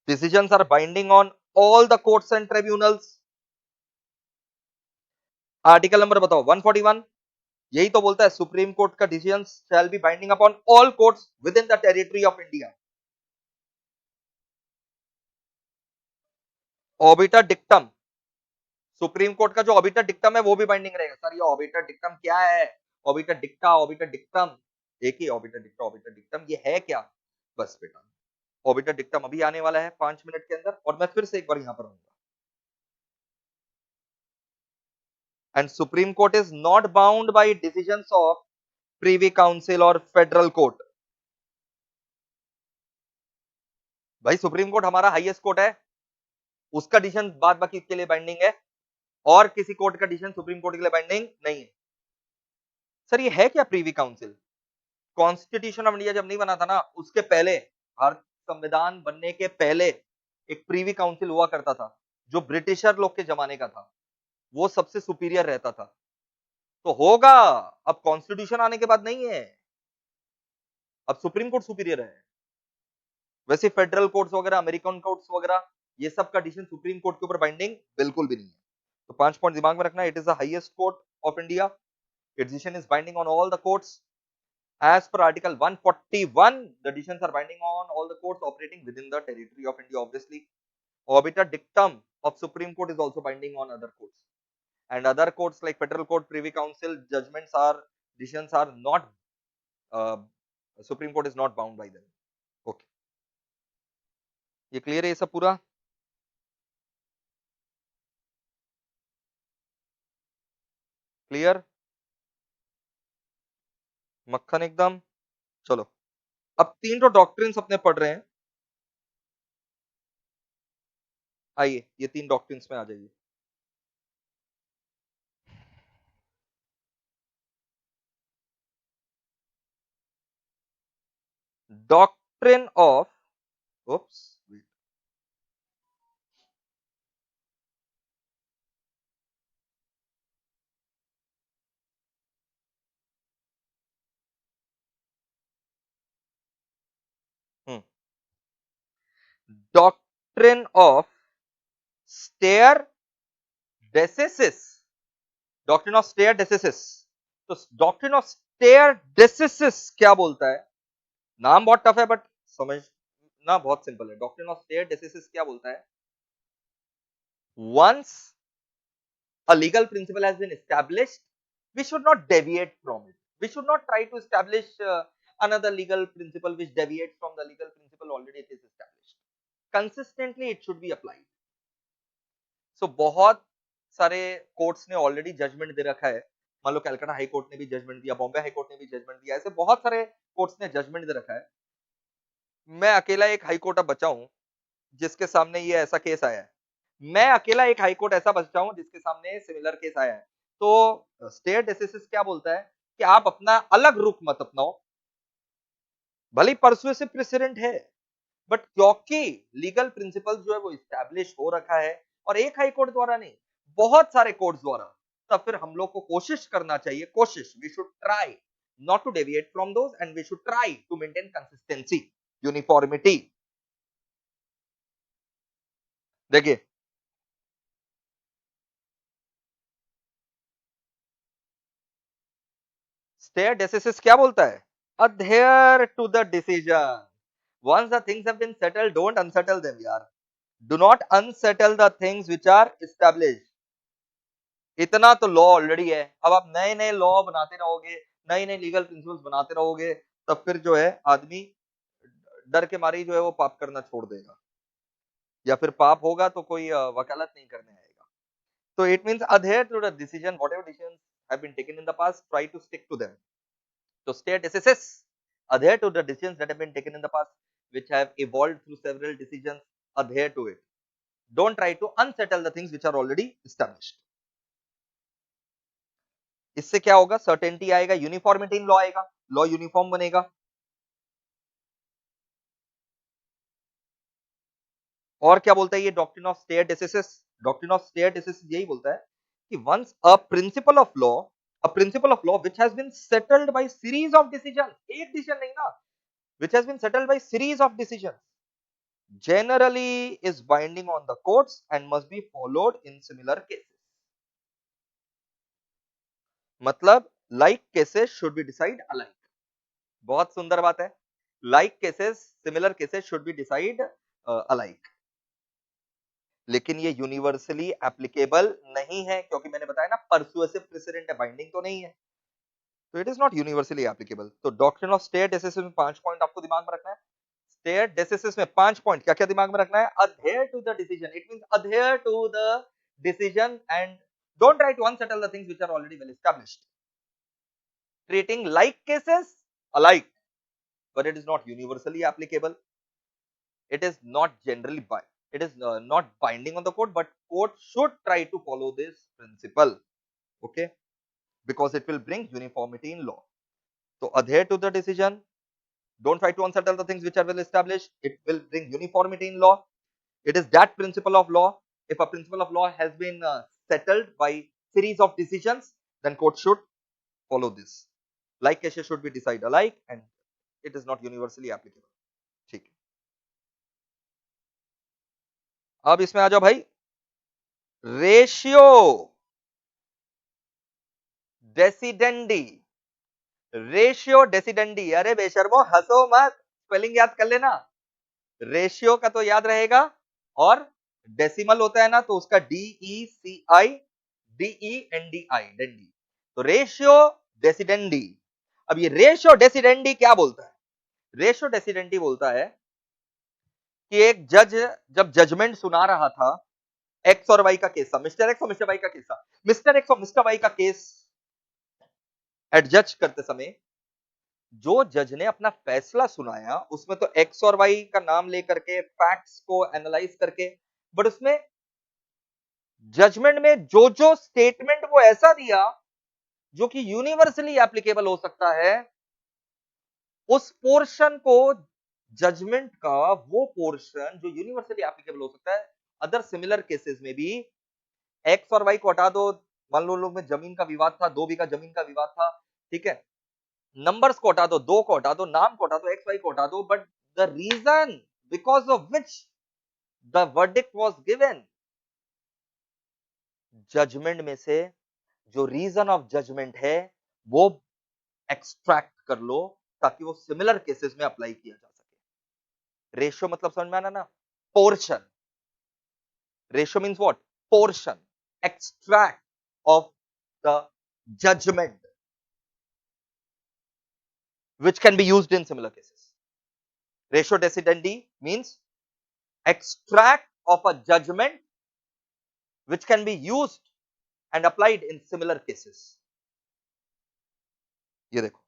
decisions are binding on all the courts and tribunals। Article number बताओ 141, यही तो बोलता है supreme court का decision shall be binding upon all courts within the territory of India. Obiter dictum, supreme court का जो obiter dictum है वो भी बाइंडिंग रहेगा। सर ये ऑबिटर डिक्टम क्या है? ऑबिटर डिक्टा, ऑबिटर डिक्टम, एक ही ऑबिटर डिक्टा, ऑबिटर डिक्टम ये है क्या? बस बेटा, ऑबिटर डिक्टम अभी आने वाला है 5 मिनट के अंदर, और मैं फिर से एक बार यहां पर आऊंगा। And supreme court is not bound by decisions of Privi council और फेडरल कोर्ट। भाई सुप्रीम कोर्ट हमारा हाईएस्ट कोर्ट है, उसका डिसीजन बाद बाकी के लिए बाइंडिंग है, और किसी कोर्ट का डिसीजन सुप्रीम कोर्ट के लिए बाइंडिंग नहीं है। सर ये है क्या Privi council? Constitution of India जब नहीं बना था ना, उसके पहले, भारत संविधान बनने के पहले एक प्रीवी काउंसिल हुआ करता था, जो ब्रिटिशर लोग के जमाने का था, वो सबसे सुपीरियर रहता था। तो होगा, अब कॉन्स्टिट्यूशन आने के बाद नहीं है, अब सुप्रीम कोर्ट सुपीरियर है। वैसे फेडरल कोर्ट्स वगैरह, अमेरिकन कोर्ट्स वगैरह, ये सब का डिसीजन सुप्रीम कोर्ट के ऊपर बाइंडिंग बिल्कुल भी नहीं है। तो 5 पॉइंट दिमाग में रखना, it is the highest court of India, it's decision is binding on all the courts as per article 141, the decisions are binding on all the courts operating within the territory of India, obviously. Obiter dictum of Supreme Court is also binding on other courts, and other courts like Federal Court, Privy Council judgments are, decisions are not, uh, Supreme Court is not bound by them। Okay, ये clear है ये सब पूरा? Clear, मक्खन एकदम। चलो, अब 3 तो डॉक्ट्रिन्स अपने पढ़ रहे हैं, आइए ये 3 डॉक्ट्रिन्स में आ जाइए। Doctrine of, oops, doctrine of stare decisis, doctrine of stare decisis. तो डॉक्ट्रिन ऑफ स्टेयर डेसिसिस क्या बोलता है? नाम बहुत टफ है बट समझना बहुत सिंपल है। डॉक्ट्रिन ऑफ स्टेयर डेसिसिस क्या बोलता है? Once a legal principle has been established, we should not deviate from it. We should not try to establish another legal principle which deviates from the legal principle already it is established. Consistently it should be applied. So बहुत सारे courts ने already judgement दे रखा है। मान लो Calcutta high Court ने भी judgement दिया, Bombay high Court ने भी जजमेंट दिया, ऐसे बहुत सारे कोर्ट्स ने जजमेंट दे रखा है। मैं अकेला एक हाई कोर्ट अब बचा हूं जिसके सामने ये ऐसा केस आया है। मैं अकेला एक हाई कोर्ट ऐसा बचा हूं जिसके सामने सिमिलर केस आया है। तो स्टेयर डेसिसिस क्या बोलता है कि आप अपना अलग रुख मत अपनाओ, भले परसुएसिव प्रेसिडेंट है बट क्योंकि लीगल प्रिंसिपल जो है वो इस्टेब्लिश हो रखा है और एक हाई कोर्ट द्वारा नहीं, बहुत सारे कोर्ट्स द्वारा, तब फिर हम लोग को कोशिश करना चाहिए, कोशिश, we should try not to deviate from those and we should try to maintain consistency, uniformity. देखिए स्टेयर डेसिसिस क्या बोलता है? adhere to the decision. Once the things have been settled, don't unsettle them, yaar. Do not unsettle the things which are established. इतना तो law already है, अब आप नए नए लॉ बनाते रहोगे, नए नए लीगल प्रिंसिपल्स बनाते रहोगे, तब फिर जो है आदमी डर के मारे जो है वो पाप करना छोड़ देगा, या फिर पाप होगा तो कोई वकालत नहीं करने आएगा। तो it means adhere to the decision, whatever decisions have been taken in the past, try to stick to them. So state SSS adhere to the decisions that have been taken in the past, which have evolved through several decisions. Adhere to it. Don't try to unsettle the things which are already established. इससे क्या होगा? Certainty आएगा, uniformity in law law, लॉ यूनिफॉर्म बनेगा। और क्या बोलता है ये doctrine of stare decisis? Doctrine of stare decisis यही बोलता है कि once a principle of law, which has been settled by series of decisions, एक डिसीजन नहीं ना, which has been settled by series of decisions, generally is binding on the courts and must be followed in similar cases. मतलब like cases should be decided alike. बहुत सुंदर बात है, like cases, similar cases should be decided alike. लेकिन ये universally applicable नहीं है, क्योंकि मैंने बताया ना परसुएसिव प्रेसिडेंट है, बाइंडिंग तो नहीं है, तो it is not universally applicable. तो डॉक्ट्रिन ऑफ स्टेयर डेसिसिस में 5 पॉइंट आपको दिमाग में रखना है। स्टेयर डेसिसिस में 5 पॉइंट क्या क्या दिमाग में रखना है? adhere to the decision, it means adhere to the decision and don't try to unsettle the things which are already well established. Treating like cases alike, but it is not universally applicable. It is not generally it is not binding on the court, but court should try to follow this principle, okay, because it will bring uniformity in law. So adhere to the decision, don't try to unsettle the things which are well established, it will bring uniformity in law. It is that principle of law. If a principle of law has been settled by series of decisions, then court should follow this. Like cases should be decided alike and it is not universally applicable. ठीक है, अब इसमें आ जाओ भाई, ratio decidendi. Ratio decidendi, अरे बेशर्मो हंसो मत, spelling याद कर लेना। रेशियो का तो याद रहेगा, और डेसिमल होता है ना तो उसका DECI DENDI डेंडी। तो रेशियो डेसिडेंडी। अब ये रेशियो डेसिडेंडी क्या बोलता है? रेशियो डेसिडेंडी बोलता है कि एक जज जब जजमेंट सुना रहा था, एक्स और वाई का केस था, मिस्टर एक्स और मिस्टर वाई का केस था, मिस्टर एक्स और मिस्टर वाई का केस एडजस्ट करते समय जो जज ने अपना फैसला सुनाया उसमें तो एक्स और वाई का नाम लेकर के फैक्ट्स को एनालाइज करके, बट उसमें जजमेंट में जो जो स्टेटमेंट वो ऐसा दिया जो कि यूनिवर्सली एप्लीकेबल हो सकता है, उस पोर्शन को, जजमेंट का वो पोर्शन जो यूनिवर्सली एप्लीकेबल हो सकता है अदर सिमिलर केसेस में भी, एक्स और वाई को हटा दो, मान लो लोग में जमीन का विवाद था, 2 बीघा जमीन का विवाद था, ठीक है, नंबर्स को हटा दो, 2 को हटा दो, नाम को हटा दो, एक्स वाई को हटा दो, but the reason because of which the verdict was given, judgment में से जो रीजन ऑफ जजमेंट है वो एक्सट्रैक्ट कर लो ताकि वो सिमिलर केसेस में अप्लाई किया जा सके। रेशियो मतलब समझ में आना ना, portion. Ratio means what? Portion, extract of the judgment which can be used in similar cases. Ratio decidendi means extract of a judgment which can be used and applied in similar cases. ये देखो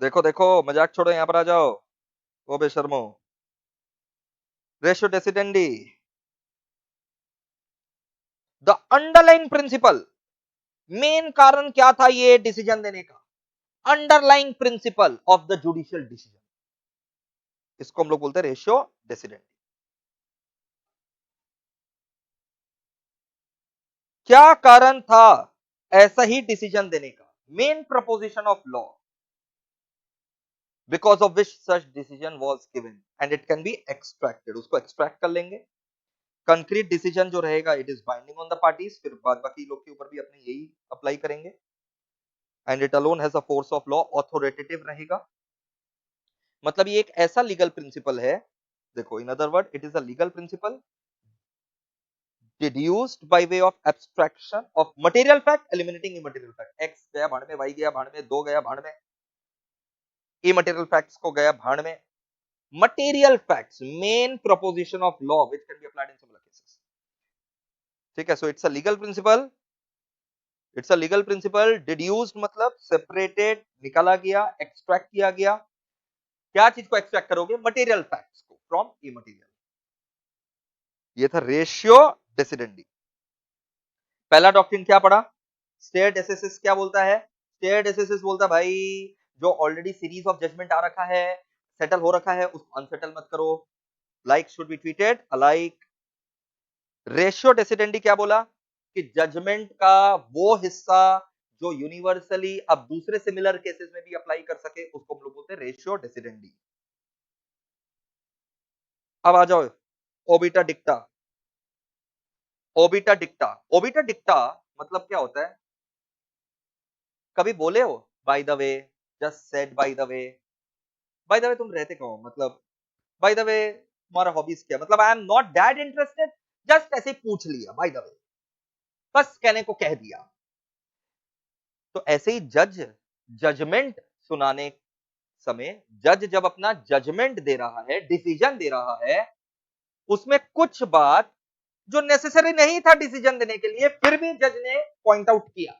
देखो देखो, मजाक छोड़ो, यहां पर आ जाओ ओ बेशर्मो। Ratio decidendi, the underline principle, main कारण क्या था ये डिसीजन देने का? Underline principle of the judicial decision, इसको हम लोग बोलते हैं रेशियो डेसिडेंडी। क्या कारण था ऐसा ही डिसीजन देने का? Main preposition of law because of which such decision was given and it can be extracted, उसको extract कर लेंगे। कंक्रीट डिसीजन जो रहेगा it is binding on the parties, फिर बाद बाकी लोग के ऊपर भी अपने यही अप्लाई करेंगे। And it alone has a force of law, authoritative रहेगा। मतलब ये एक ऐसा लीगल प्रिंसिपल है, देखो in other word it is a legal principal deduced by way of abstraction of material fact eliminating immaterial fact। x गया भाड़ में, y गया भाड़ में, 2 गया भाड़ में, immaterial facts को गया भाड़ में। material facts, main proposition of law which can be applied in similar cases। ठीक है, so it's a legal principle, it's a legal principle deduced मतलब separated, निकाला गया, extract किया गया। क्या चीज को extract करोगे? material facts को from immaterial। ये था रेशियो डेसिडेंडी। पहला डॉक्ट्रिन क्या पढ़ा? स्टेयर डेसिसिस क्या बोलता है? स्टेयर डेसिसिस बोलता है भाई जो ऑलरेडी सीरीज ऑफ जजमेंट आ रखा है, सेटल हो रखा है, उसको अनसेटल मत करो, like should be treated alike. Ratio decidendi क्या बोला? कि जजमेंट का वो हिस्सा जो यूनिवर्सली अब दूसरे सिमिलर केसेस में भी अप्लाई कर सके उसको हम लोग बोलते हैं रेशियो डेसिडेंडी। अब आ जाओ ओबिटा डिक्टा। ओबिटा डिक्टा, ओबिटा डिक्टा मतलब क्या होता है? कभी बोले हो by the way, just said by the way? By the way तुम रहते कहो, मतलब बाय द वे तुम्हारा हॉबीज क्या, मतलब I am not that interested, just ऐसे ही पूछ लिया बाय द वे, बस कहने को कह दिया। तो ऐसे ही जज जजमेंट सुनाने समय, जज जब अपना जजमेंट दे रहा है, डिसीजन दे रहा है, उसमें कुछ बात जो नेसेसरी नहीं था डिसीजन देने के लिए फिर भी जज ने पॉइंट आउट किया।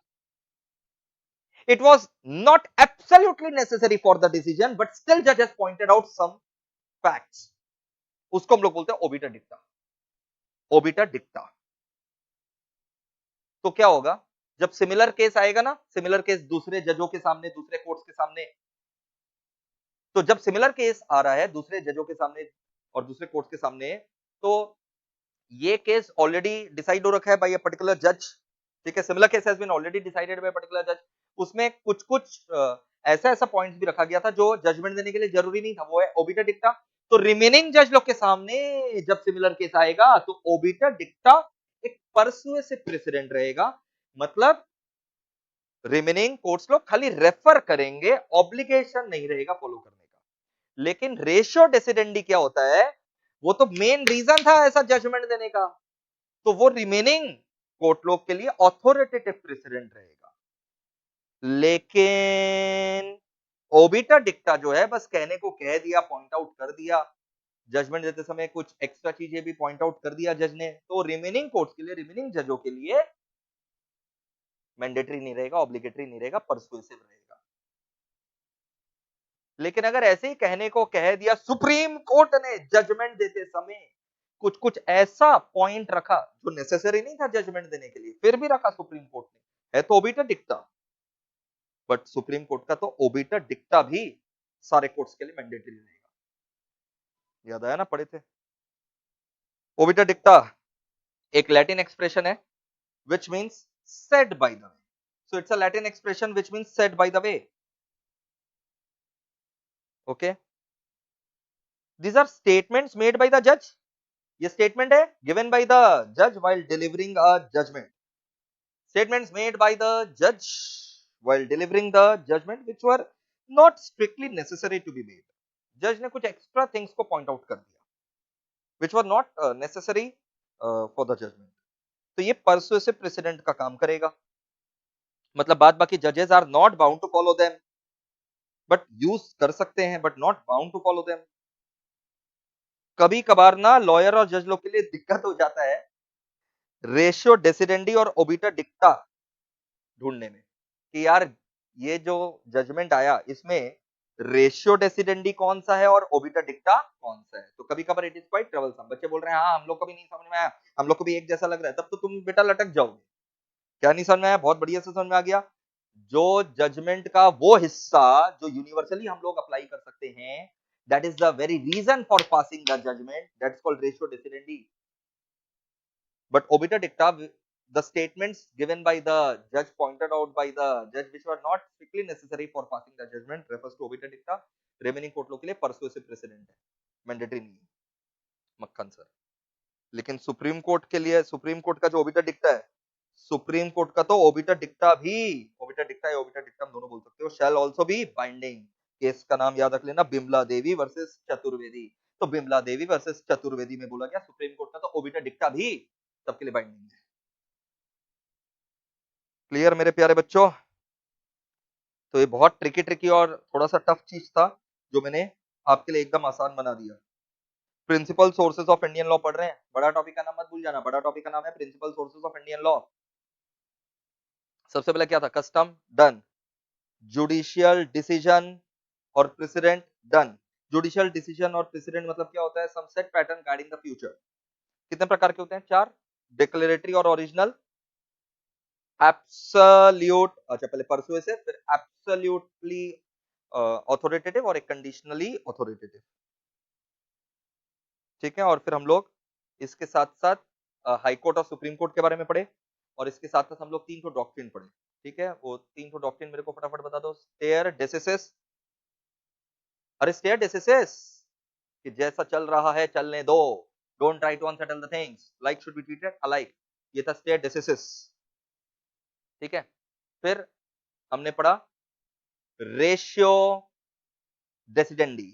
It was not absolutely necessary for the decision but still जज has pointed out some facts, उसको हम लोग बोलते हैं ओबिटा डिक्टा। ओबिटा डिक्टा। तो क्या होगा जब सिमिलर केस आएगा ना, सिमिलर केस दूसरे जजों के सामने, दूसरे कोर्ट्स के सामने, तो जब सिमिलर केस आ रहा है दूसरे जजों के सामने और दूसरे कोर्ट्स के सामने, तो ये केस ऑलरेडी डिसाइड हो रखा है बाय अ पर्टिकुलर जज। ठीक है, similar case has been already decided by particular जज। उसमें कुछ कुछ ऐसा ऐसा पॉइंट्स भी रखा गया था जो जजमेंट देने के लिए जरूरी नहीं था, वो है ओबिटा डिक्टा। तो रिमेनिंग जज लोग के सामने जब सिमिलर केस आएगा तो ओबिटा डिक्टा एक परसुएसिव प्रेसिडेंट रहेगा, मतलब रिमेनिंग कोर्ट्स लोग खाली रेफर करेंगे, ऑब्लिगेशन नहीं रहेगा फॉलो करने का। लेकिन रेशियो डेसिडेंडी क्या होता है? वो तो मेन रीजन था ऐसा जजमेंट देने का, तो वो रिमेनिंग कोर्ट लोग के लिए ऑथोरिटेटिव प्रेसिडेंट रहेगा। लेकिन ओबिटा डिक्टा जो है बस कहने को कह दिया, पॉइंट आउट कर दिया, जजमेंट देते समय कुछ एक्स्ट्रा चीजें भी पॉइंट आउट कर दिया जज ने, तो रिमेनिंग कोर्ट्स के लिए, रिमेनिंग जजों के लिए मैंडेटरी नहीं रहेगा, ऑब्लिगेटरी नहीं रहेगा, परसुएसिव रहेगा। लेकिन अगर ऐसे ही कहने को कह दिया, सुप्रीम कोर्ट ने जजमेंट देते समय कुछ कुछ ऐसा पॉइंट रखा जो नेसेसरी नहीं था जजमेंट देने के लिए, फिर भी रखा सुप्रीम कोर्ट ने, है तो ओबिटा डिक्टा, बट सुप्रीम कोर्ट का तो ओबिटा डिक्टा भी सारे कोर्ट्स के लिए मैंडेटरी रहेगा। याद आया ना, पढ़े थे। ओबिटा डिक्टा एक लैटिन एक्सप्रेशन है which means said by the way, so it's a Latin expression which means said by the way। okay, these are statements made by the judge। ये स्टेटमेंट है गिवन बाय द जज while delivering a judgment. statements made by the judge while delivering the judgment which were not strictly necessary to be made. जज ने कुछ extra things को point out कर दिया which were not necessary for the judgment. तो ये persuasive precedent का काम करेगा, मतलब बात बाकी जजेस are not bound to follow them, but use कर सकते हैं but not bound to follow them. कभी कभार ना लॉयर और जज लोग के लिए दिक्कत हो जाता है रेशियो डेसिडेंडी और ओबिटा डिक्टा ढूंढने में कि यार ये जो जजमेंट आया इसमें रेशियो डेसिडेंडी कौन सा है और ओबिटा डिक्टा कौन सा है. तो कभी कभार इट इज क्वाइट ट्रबलसम. बच्चे बोल रहे हैं हाँ हम लोग को भी नहीं समझ में आया, हम लोग को भी एक जैसा लग रहा है, तब तो तुम बेटा लटक जाओगे. क्या नहीं समझ में आया? बहुत बढ़िया से समझ में आ गया. जो जजमेंट का वो हिस्सा जो यूनिवर्सली हम लोग अप्लाई कर सकते हैं, that is the very reason for passing the judgment, that's called ratio decidendi. But obiter dicta, the statements given by the judge, pointed out by the judge, which were not strictly necessary for passing the judgment, refers to obiter dicta. remaining court लोग के लिए persuasive precedent है, mandatory नहीं है. मक्खन sir. लेकिन supreme court के लिए, सुप्रीम कोर्ट का जो ओबिटर डिक्टा है, सुप्रीम कोर्ट का तो ओबिटर डिक्टा भी, ओबिटर डिक्टा या ओबिटर डिक्टम दोनों बोल सकते हो, शैल आल्सो बी बाइंडिंग. केस का नाम याद रख लेना, बिमला देवी वर्सेस चतुर्वेदी. तो बिमला देवी वर्सेस चतुर्वेदी में बोला गया सुप्रीम कोर्ट का तो ओबिटर डिक्टा भी सबके लिए बाइंडिंग है. क्लियर मेरे प्यारे बच्चों? तो ये बहुत ट्रिकी ट्रिकी और थोड़ा सा टफ चीज था जो मैंने आपके लिए एकदम आसान बना दिया. Principal sources of Indian law पढ़ रहे हैं, बड़ा टॉपिक का नाम मत भूल जाना, बड़ा टॉपिक का नाम है principal sources of Indian law. सबसे पहले क्या था? कस्टम डन, जुडिशियल डिसीजन और प्रेसिडेंट डन. जुडिशियल डिसीजन और प्रेसिडेंट मतलब क्या होता है? Some set pattern guiding the future. कितने प्रकार के होते हैं? 4. डिक्लेरेटरी और ओरिजिनल, एब्सोल्यूट, अच्छा पहले परसुएसिव, फिर एब्सोल्युटली ऑथोरिटेटिव और एक कंडीशनली ऑथोरिटेटिव. ठीक है, और फिर हम लोग इसके साथ साथ हाई कोर्ट और सुप्रीम कोर्ट के बारे में पढ़े, और इसके साथ साथ हम लोग 3 डॉक्ट्रिन पढ़े. ठीक है, वो 3 डॉक्ट्रिन मेरे को फटाफट बता दो. स्टेयर डेसिसिस, अरे स्टेयर डेसिसिस कि जैसा चल रहा है चलने दो, don't try to unsettle the things, like should be treated alike. ये था स्टेयर डेसिसिस. ठीक है, फिर हमने पढ़ा रेशियो डेसिडेंडी.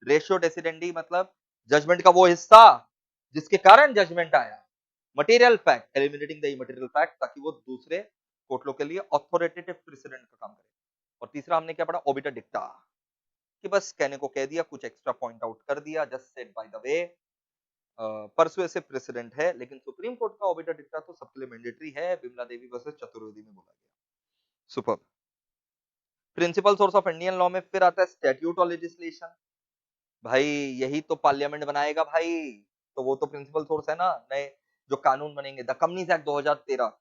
रेशियो डेसिडेंडी मतलब जजमेंट का वो हिस्सा जिसके कारण जजमेंट आया, material fact eliminating the immaterial fact, ताकि वो दूसरे कोर्ट लोग के लिए ऑथोरिटेटिव प्रेसिडेंट का काम करे. और तीसरा हमने क्या पढ़ा? ओबिटा डिक्टा, कि बस कहने को कह दिया, कुछ एक्स्ट्रा पॉइंट आउट कर दिया, just said by the way. Persuasive precedent है, लेकिन सुप्रीम कोर्ट का ओबिटा डिक्टा तो सबके लिए मैंडेटरी है, बिमला देवी वर्सेस चतुर्वेदी में बोला गया. Super. Principal source of Indian law में फिर आता है स्टैट्यूट और लेजिस्लेशन. भाई यही तो पार्लियामेंट बनाएगा भाई, तो वो तो प्रिंसिपल सोर्स है ना. नए जो कानून बनेंगे, द कम्युनिटीज एक्ट 2013,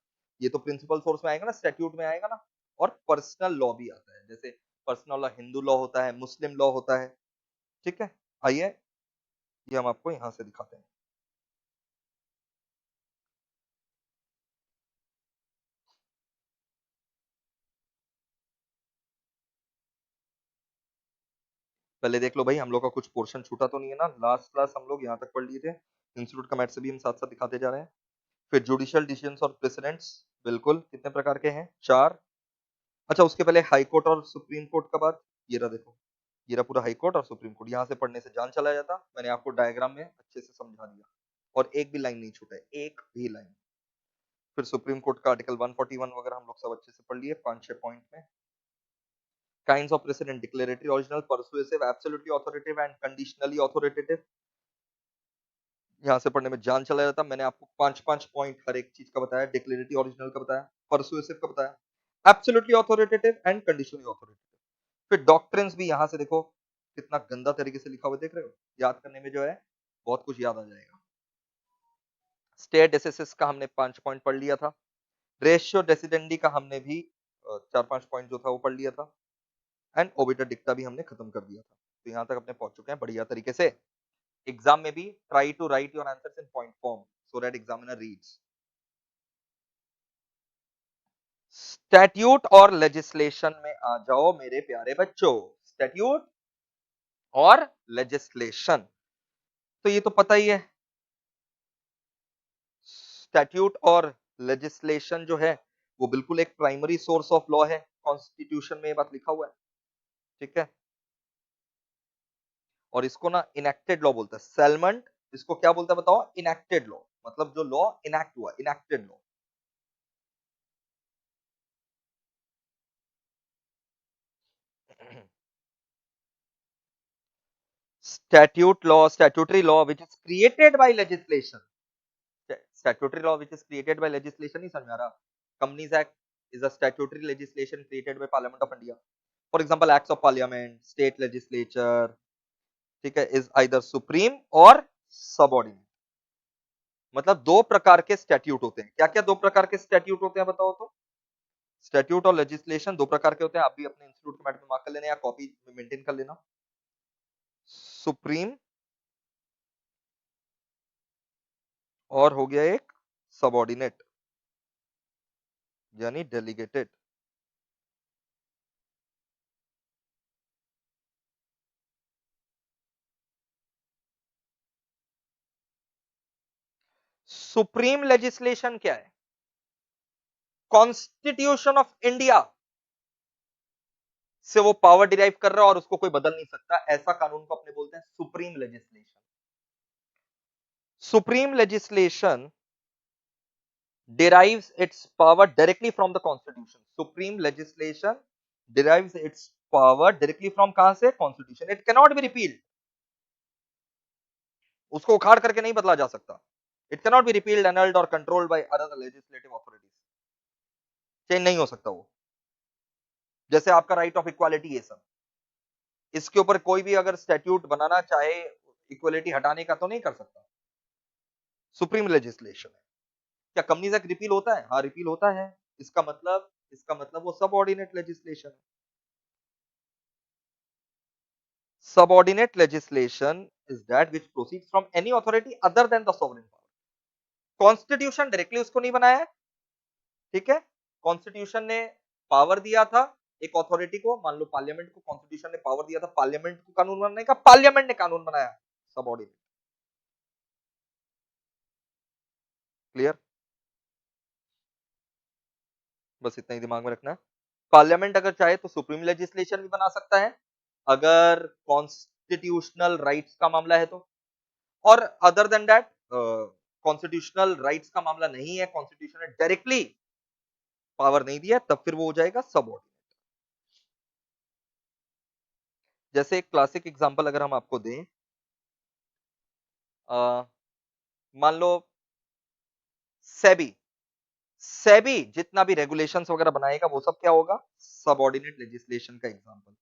ये तो प्रिंसिपल सोर्स में आएगा ना, स्टैट्यूट में आएगा ना. और पर्सनल लॉ भी आता है, जैसे पर्सनल लॉ हिंदू लॉ होता है, मुस्लिम लॉ होता है. ठीक है, आइए ये हम आपको यहां से दिखाते हैं. पहले देख लो भाई, हम लोग का कुछ पोर्शन छूटा तो नहीं है ना. लास्ट क्लास हम लोग यहाँ तक पढ़ लिए थे, इंस्टीट्यूट का मैथ से भी हम साथ साथ दिखाते जा रहे हैं. फिर जुडिशियल डिसीजंस और प्रेसिडेंट्स, बिल्कुल कितने प्रकार के हैं? 4. अच्छा उसके पहले हाई कोर्ट और सुप्रीम कोर्ट का बात, ये रहा देखो, ये रहा पूरा हाई कोर्ट और सुप्रीम कोर्ट. यहाँ से पढ़ने से जान चला जाता, मैंने आपको डायग्राम में अच्छे से समझा दिया और एक भी लाइन नहीं छूटा है, एक भी लाइन. फिर सुप्रीम कोर्ट का आर्टिकल 141 वगैरह हम लोग सब अच्छे से पढ़ लिए 5-6 पॉइंट में. Kinds of president, declaratory, original, persuasive, absolutely authoritative and conditionally authoritative. यहाँ से पढ़ने में जान चला जाता. मैंने आपको 5-5 पॉइंट हर एक चीज का बताया, डिक्लेरेटरी ओरिजिनल का बताया, परसुएसिव का बताया, absolutely authoritative and conditionally authoritative. फिर डॉक्ट्रिन्स भी यहाँ से देखो कितना गंदा तरीके से लिखा हुआ, देख रहे हो? याद करने में जो है बहुत कुछ याद आ जाएगा. स्टेयर डेसिसिस का हमने 5 पॉइंट पढ़ लिया था. रेशियो डेसिडेंडी का हमने भी 4-5 पॉइंट जो था वो पढ़ लिया था. एंड ओबिटा डिक्टा भी हमने खत्म कर दिया था. तो यहाँ तक अपने पहुंच चुके हैं बढ़िया तरीके से. एग्जाम में भी try to write your answers in point form so that examiner reads. Statute और लेजिस्लेशन में आ जाओ मेरे प्यारे बच्चों. स्टैट्यूट और लेजिस्लेशन तो ये तो पता ही है. स्टैट्यूट और लेजिस्लेशन जो है वो बिल्कुल एक प्राइमरी सोर्स ऑफ लॉ है, कॉन्स्टिट्यूशन में ये बात लिखा हुआ है, ठीक है। और इसको ना इनेक्टेड लॉ बोलता है, सेलमंट इसको क्या बोलता है बताओ, इनेक्टेड लॉ, मतलब जो लॉ इनेक्ट हुआ, enacted law. statute law, statutory law which is created by legislation, statutory law which is created by legislation नहीं समझ आ रहा, Companies Act is a statutory legislation created by Parliament of India. For example, acts of parliament, state legislature, ठीक है, is either supreme or subordinate. मतलब दो प्रकार के statute होते हैं, क्या क्या दो प्रकार के स्टैट्यूट होते हैं बताओ तो। स्टैट्यूट और लेजिस्लेशन दो प्रकार के होते हैं, आप भी अपने इंस्टीट्यूट में मार्क कर लेना या कॉपी में मेंटेन कर लेना। सुप्रीम और हो गया एक सबऑर्डिनेट यानी डेलीगेटेड। सुप्रीम लेजिस्लेशन क्या है, कॉन्स्टिट्यूशन ऑफ इंडिया से वो पावर डिराइव कर रहा है और उसको कोई बदल नहीं सकता, ऐसा कानून को अपने बोलते हैं supreme legislation. Supreme legislation derives its power directly from the constitution. Supreme legislation derives its power directly from कहां से, constitution. It cannot be repealed. उसको उखाड़ करके नहीं बदला जा सकता। It cannot be repealed, annulled or controlled by other legislative authorities. Change नहीं हो सकता वो, जैसे आपका राइट ऑफ इक्वालिटी, ये सब इसके ऊपर कोई भी अगर स्टैट्यूट बनाना चाहे इक्वालिटी हटाने का तो नहीं कर सकता, सुप्रीम लेजिस्लेशन है। क्या कंपनीज एक्ट रिपील होता है, हाँ रिपील होता है, इसका मतलब वो सबऑर्डिनेट लेजिस्लेशन है। Subordinate legislation is that which proceeds from any authority other than the sovereign power. Constitution directly उसको नहीं बनाया है, ठीक है। कॉन्स्टिट्यूशन ने पावर दिया था एक अथॉरिटी को, मान लो पार्लियामेंट को, कॉन्स्टिट्यूशन ने पावर दिया था पार्लियामेंट को कानून बनाने का, पार्लियामेंट ने कानून बनाया, सबऑर्डिनेट। क्लियर, बस इतना ही दिमाग में रखना है। पार्लियामेंट अगर चाहे तो सुप्रीम लेजिस्लेशन भी बना सकता है अगर कॉन्स्टिट्यूशनल राइट्स का मामला है तो, और other than that constitutional rights का मामला नहीं है, कॉन्स्टिट्यूशन ने डायरेक्टली पावर नहीं दिया, तब फिर वो हो जाएगा सबऑर्डिनेट। जैसे एक क्लासिक एग्जांपल अगर हम आपको दें, मान लो सेबी, सेबी जितना भी रेगुलेशंस वगैरह बनाएगा वो सब क्या होगा, सबऑर्डिनेट लेजिस्लेशन का एग्जांपल।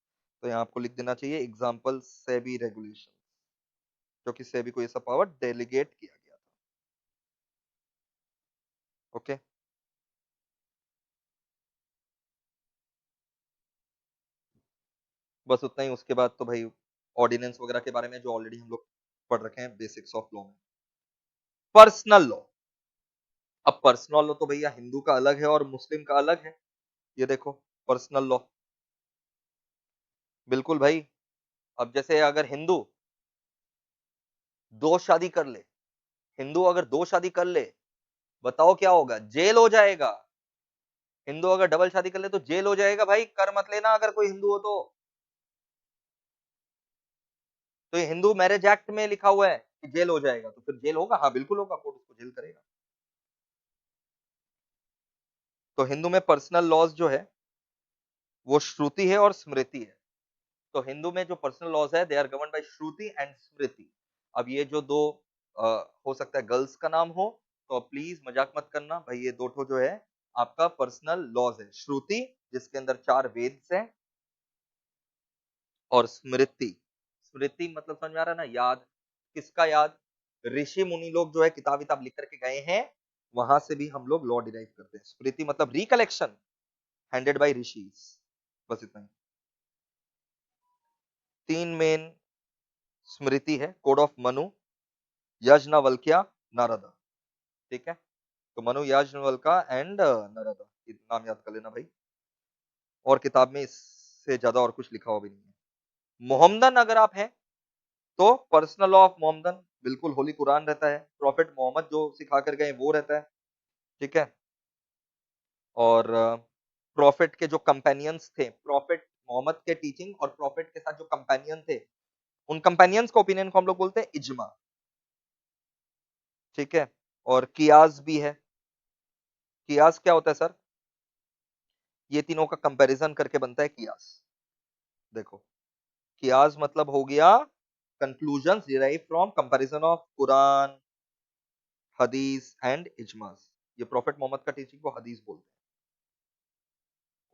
तो यहाँ आपको लिख देना चाहिए एग्जांपल सेबी रेगुलेशन, क्योंकि सेबी को ये सब पावर डेलीगेट किया गया था। ओके, बस उतना ही। उसके बाद तो भाई ऑर्डिनेंस वगैरह के बारे में जो ऑलरेडी हम लोग पढ़ रखे हैं बेसिक्स ऑफ लॉ में। पर्सनल लॉ, अब पर्सनल लॉ तो भैया हिंदू का अलग है और मुस्लिम का अलग है। ये देखो पर्सनल लॉ, बिल्कुल भाई। अब जैसे अगर हिंदू दो शादी कर ले, हिंदू अगर दो शादी कर ले, बताओ क्या होगा, जेल हो जाएगा। हिंदू अगर डबल शादी कर ले तो जेल हो जाएगा भाई, कर मत लेना अगर कोई हिंदू हो तो ये हिंदू मैरिज एक्ट में लिखा हुआ है कि जेल हो जाएगा, तो फिर जेल होगा, हाँ बिल्कुल होगा, कोर्ट उसको जेल करेगा। तो हिंदू में पर्सनल लॉज जो है वो श्रुति है और स्मृति है। तो हिंदू में जो पर्सनल लॉज है they are govern by Shruti and Smriti. अब ये जो दो हो सकता है गर्ल्स का नाम हो, तो प्लीज मजाक मत करना भाई, ये दो ठो जो है आपका पर्सनल लॉज है, श्रुति जिसके अंदर 4 वेद्स हैं, और स्मृति, स्मृति मतलब समझ में आ रहा है ना, याद, किसका याद, ऋषि मुनि लोग जो है किताब विताब लिख करके गए हैं, वहां से भी हम लोग लॉ डिराइव करते हैं। स्मृति मतलब रिकलेक्शन हैंडेड बाय ऋषिज, बस इतना ही। 3 मेन स्मृति है, कोड ऑफ मनु, यज्ञवल्क्य, नारदा, ठीक है। तो मनु, याज्ञवल्क्य एंड नारदा, ये नाम याद कर लेना भाई, और किताब में इससे ज्यादा और कुछ लिखा हुआ भी नहीं है। मोहम्मदन अगर आप हैं तो पर्सनल लॉ ऑफ मोहम्मदन, बिल्कुल होली कुरान रहता है, प्रॉफिट मोहम्मद जो सिखा कर गए वो रहता है, ठीक है। और प्रॉफिट के जो कंपेनियंस थे, प्रॉफिट मोहम्मद के टीचिंग और प्रॉफिट के साथ जो कंपेनियन थे, उन कंपेनियंस का ओपिनियन को हम लोग बोलते हैं इजमा। ठीक है। और कियास भी है। कियास क्या होता है सर? ये तीनों का कंपैरिजन करके बनता है कियास। देखो, कियास मतलब हो गया conclusion derive from comparison of Quran, हदीस एंड इजमास। ये प्रॉफिट मोहम्मद का टीचिंग को हदीस बोलते हैं,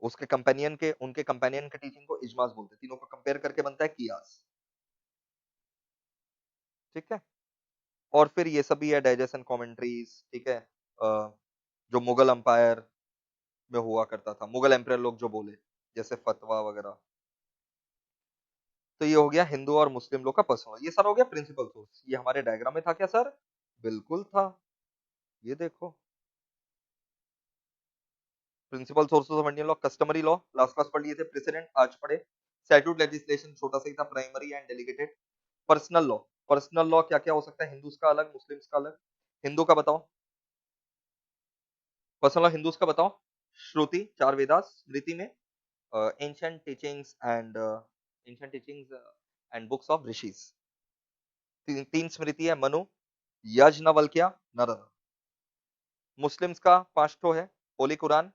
उसके कंपेनियन के उनके कंपेनियन के टीचिंग को इजमास बोलते हैं। तीनों को कंपेयर करके बनता है कियास। ठीक है। और फिर ये सभी है डाइजेशन कमेंट्रीज। ठीक है। जो मुगल अंपायर में हुआ करता था, मुगल एम्पायर लोग जो बोले, जैसे फतवा वगैरह। तो ये हो गया हिंदू और मुस्लिम लोग का पर्सनल। ये सर हो गया प्रिंसिपल सोर्स। ये हमारे डायग्राम में था क्या सर? बिल्कुल था। ये देखो, principal sources of Indian law, customary law last class पढ़ लिए थे, प्रेसिडेंट आज पढ़े, स्टैट्यूट लेजिस्लेशन छोटा सा ही था, primary and delegated. Personal law, personal law क्या क्या हो सकता है? हिंदूज का अलग, मुस्लिम्स का अलग। हिंदू का बताओ, पर्सनल लॉ हिंदूज का बताओ। श्रुति, चार वेदास, स्मृति में ancient teachings and books of rishis. तीन स्मृति है, मनु, याज्ञवल्क्य, नारद। मुस्लिम्स का पांच ठो है, Holy Quran,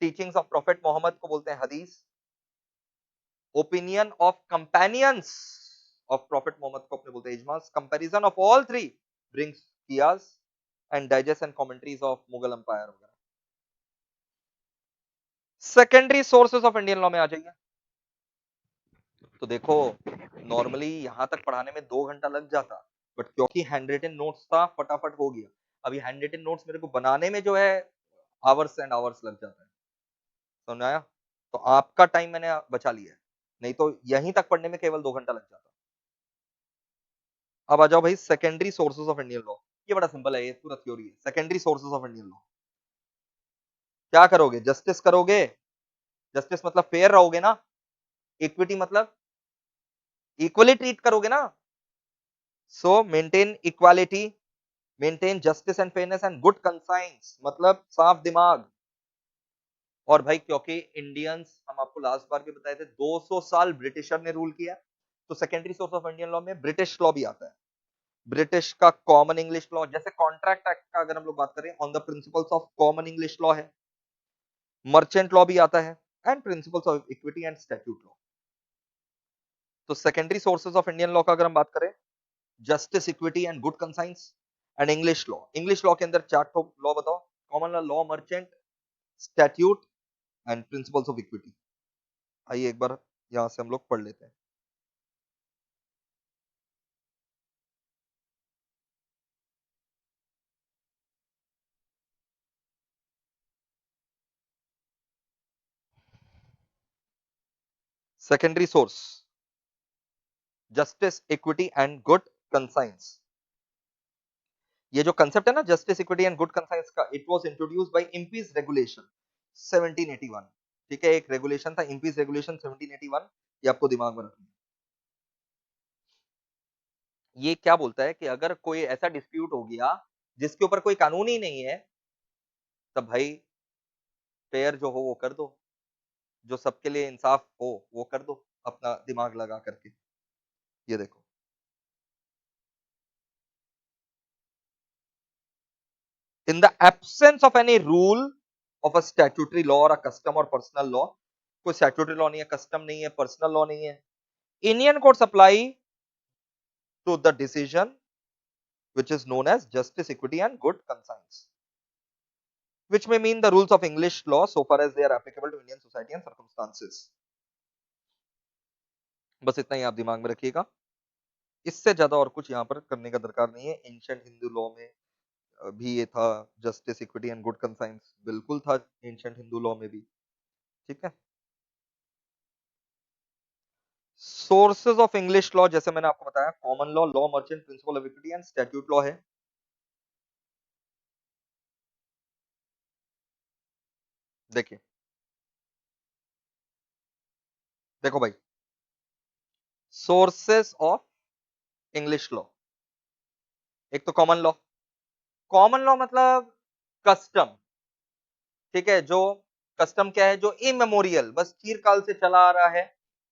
teachings of prophet Muhammad को बोलते हैं हदीस, opinion of companions of prophet Muhammad को अपने बोलते हैं इजमास, comparison of all three brings कियास, and digest and commentaries of Mughal empire वगैरह। Secondary sources of Indian law में आ जाइए। तो देखो, नॉर्मली यहां तक पढ़ाने में 2 घंटा लग जाता, बट क्योंकि हैंड रिटन नोट्स था फटाफट हो गया। अभी हैंड रिटन नोट्स मेरे को बनाने में जो है आवर्स एंड आवर्स लग जाता है। समझ आया? तो आपका टाइम मैंने बचा लिया है, नहीं तो यहीं तक पढ़ने में केवल 2 घंटा लग जाता। अब आ जाओ भाई secondary sources of Indian law. ये बड़ा सिंपल है, ये पूरा थ्योरी है। Secondary sources of Indian law क्या करोगे? जस्टिस करोगे। जस्टिस मतलब फेयर रहोगे ना। इक्विटी मतलब इक्वली ट्रीट करोगे ना। सो maintain equality, maintain justice and fairness and good conscience, मतलब साफ दिमाग। और भाई क्योंकि इंडियंस, हम आपको लास्ट बार भी बताए थे, 200 साल ब्रिटिशर ने रूल किया, तो secondary source of Indian law में ब्रिटिश लॉ भी आता है। ब्रिटिश का कॉमन इंग्लिश लॉ, जैसे कॉन्ट्रैक्ट एक्ट का अगर हम लोग बात करें, on the principles of common English law है। मर्चेंट लॉ भी आता है, and principles of equity and statute law. तो secondary sources of Indian law का अगर हम बात करें, justice, equity and good conscience and English law. English law के अंदर चार ठो लॉ बताओ। Common law, law merchant, statute and principles of equity. आइए एक बार यहां से हम लोग पढ़ लेते हैं। Secondary source, justice, equity and good conscience. ये जो कंसेप्ट है ना, justice, equity and good conscience का, it was introduced by Impey's regulation 1781। ठीक है, एक रेगुलेशन था इम्पीज रेगुलेशन 1781, ये आपको दिमाग में रखना है। ये क्या बोलता है कि अगर कोई ऐसा डिस्प्यूट हो गया जिसके ऊपर कोई कानून ही नहीं है, तब भाई फेयर जो हो वो कर दो, जो सबके लिए इंसाफ हो वो कर दो, अपना दिमाग लगा करके। ये देखो, in the absence of any rule of a statutory law और अ कस्टम और पर्सनल लॉ, कोई स्टैट्यूटरी लॉ नहीं है, कस्टम नहीं है, पर्सनल लॉ नहीं है, Indian courts apply to the decision which is known as justice, equity and good conscience, which may mean the rules of English law so far as they are applicable to Indian society and circumstances. बस इतना ही आप दिमाग में रखिएगा, इससे ज्यादा और कुछ यहाँ पर करने का दरकार नहीं है। एंशिएंट हिंदू लॉ में भी ये था, justice, equity and good conscience बिल्कुल था एंशिएंट हिंदू लॉ में भी। ठीक है। सोर्सेज ऑफ इंग्लिश लॉ, जैसे मैंने आपको बताया, common law, law merchant, principal of equity and statute law है। देखिए, देखो भाई, सोर्सेस ऑफ इंग्लिश लॉ, एक तो कॉमन लॉ। कॉमन लॉ मतलब कस्टम, ठीक है, जो कस्टम क्या है, जो इमेमोरियल बस चिरकाल से चला आ रहा है,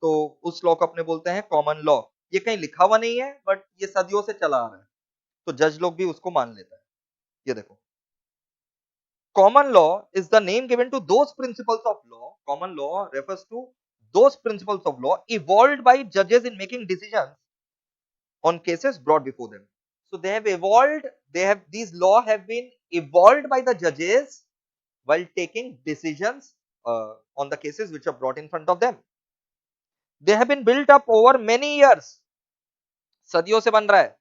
तो उस लॉ को अपने बोलते हैं कॉमन लॉ। ये कहीं लिखा हुआ नहीं है, बट ये सदियों से चला आ रहा है, तो जज लोग भी उसको मान लेता है। ये देखो, common law is the name given to those principles of law. Common law refers to those principles of law evolved by judges in making decisions on cases brought before them. So they have evolved, these law have been evolved by the judges while taking decisions on the cases which are brought in front of them. They have been built up over many years. सदियों से बन रहा है।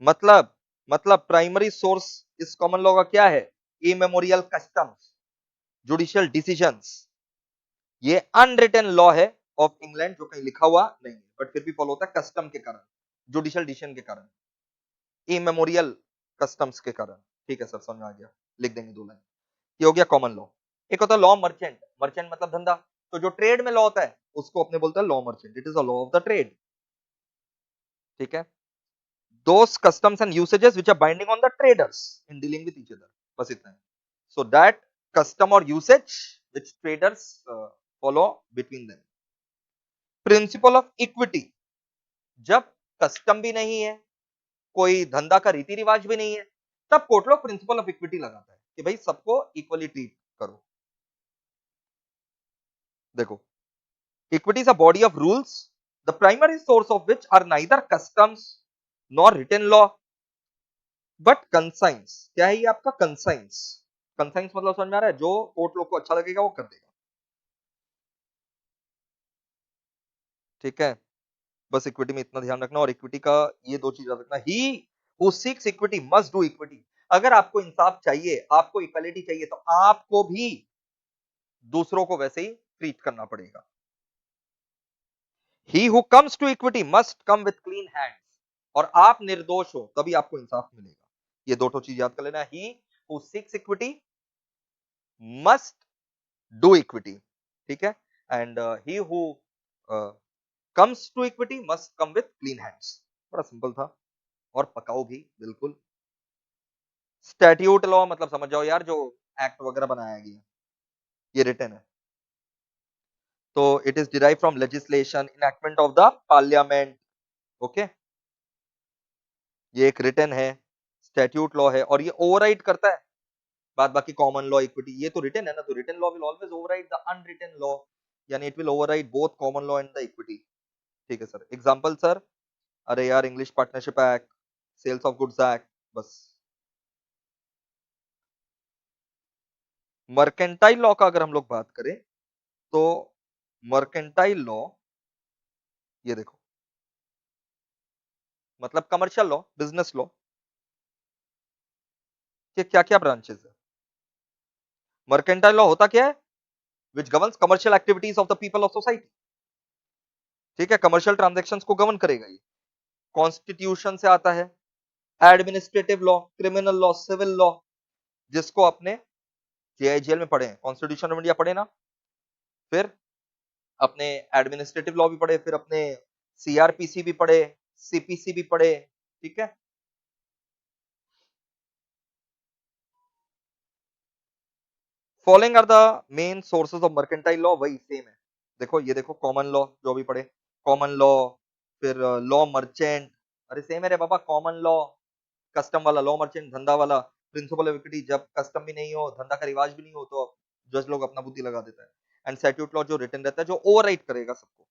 मतलब primary source इस common law का क्या है? Immemorial customs, judicial decisions. ये अनरिटन लॉ है ऑफ इंग्लैंड, जो कहीं लिखा हुआ नहीं है, बट फिर भी फॉलो होता है कस्टम के कारण, जुडिशियल डिसीजन के कारण, इमेमोरियल कस्टम्स के कारण। ठीक है सर, समझ में आ गया, लिख देंगे 2 लाइन। ये हो गया कॉमन लॉ। एक होता है लॉ मर्चेंट। मर्चेंट मतलब धंधा, तो जो ट्रेड में लॉ होता है उसको अपने बोलते हैं law merchant. It is a law of the trade. ठीक है, those customs and usages which are binding on the traders in dealing with each other, बस इतना है। So that custom or usage which traders follow between them. Principal of equity, जब custom भी नहीं है, कोई धंधा का रीति रिवाज भी नहीं है, तब court law principle of equity लगाता है कि भाई सबको इक्वली ट्रीट करो। देखो, equity is a body of rules the primary source of which are neither customs nor written law but conscience. क्या है ये आपका कंसाइंस? कंसाइंस मतलब समझ में आ रहा है, जो कोर्ट लॉ को अच्छा लगेगा वो कर देगा। ठीक है, बस इक्विटी में इतना ध्यान रखना, और इक्विटी का ये 2 चीज याद रखना। He who seeks equity must do equity. अगर आपको इंसाफ चाहिए, आपको इक्वालिटी चाहिए, तो आपको भी दूसरों को वैसे ही ट्रीट करना पड़ेगा। He who comes to equity must come with clean hands. और आप निर्दोष हो तभी आपको इंसाफ मिलेगा। ये 2 चीज याद कर लेना। He who seeks equity must do equity. ठीक है, and he who comes to equity must come with clean hands। बड़ा सिंपल था और पकाऊ भी बिल्कुल। स्टैट्यूट लॉ मतलब समझ जाओ यार, जो एक्ट वगैरह बनाया गया, ये रिटन है। तो it is derive from legislation enactment of the parliament. Okay, ये एक रिटन है, स्टैट्यूट लॉ है, और ये ओवरराइड करता है बाद बाकी कॉमन लॉ, इक्विटी। ये तो रिटन है ना, तो written law will always override the unwritten law, यानी it will override both common law and the equity. ठीक है सर, एग्जांपल सर, अरे यार, English partnership act, sales of goods act, बस। मर्केंटाइल लॉ का अगर हम लोग बात करें, तो मर्केंटाइल लॉ, ये देखो, मतलब कमर्शियल लॉ, बिजनेस लॉ के क्या क्या ब्रांचेस है। मर्केंटाइल लॉ होता क्या है? Which governs commercial activities of the people of society. ठीक है, कमर्शियल ट्रांजैक्शंस को गवर्न करेगा ये। कॉन्स्टिट्यूशन से आता है। Administrative law, criminal law, civil law, जिसको अपने जेआईजीएल में पढ़े हैं, कॉन्स्टिट्यूशन ऑफ इंडिया पढ़े ना, फिर अपने एडमिनिस्ट्रेटिव लॉ भी पढ़े, फिर अपने सीआरपीसी भी पढ़े, सीपीसी भी पढ़े। ठीक है, following are the main sources of mercantile law, वही सेम है। देखो, ये देखो, कॉमन लॉ जो भी पढ़े, कॉमन लॉ, फिर लॉ मर्चेंट, अरे सेम है रे बाबा, कॉमन लॉ, कस्टम वाला, लॉ मर्चेंट धंधा वाला, प्रिंसिपल ऑफ इक्विटी जब कस्टम भी नहीं हो, धंधा का रिवाज भी नहीं हो, तो जज लोग अपना बुद्धि लगा देता है। एंड स्टैट्यूट लॉ जो रिटन रहता है, जो ओवरराइड करेगा सबको।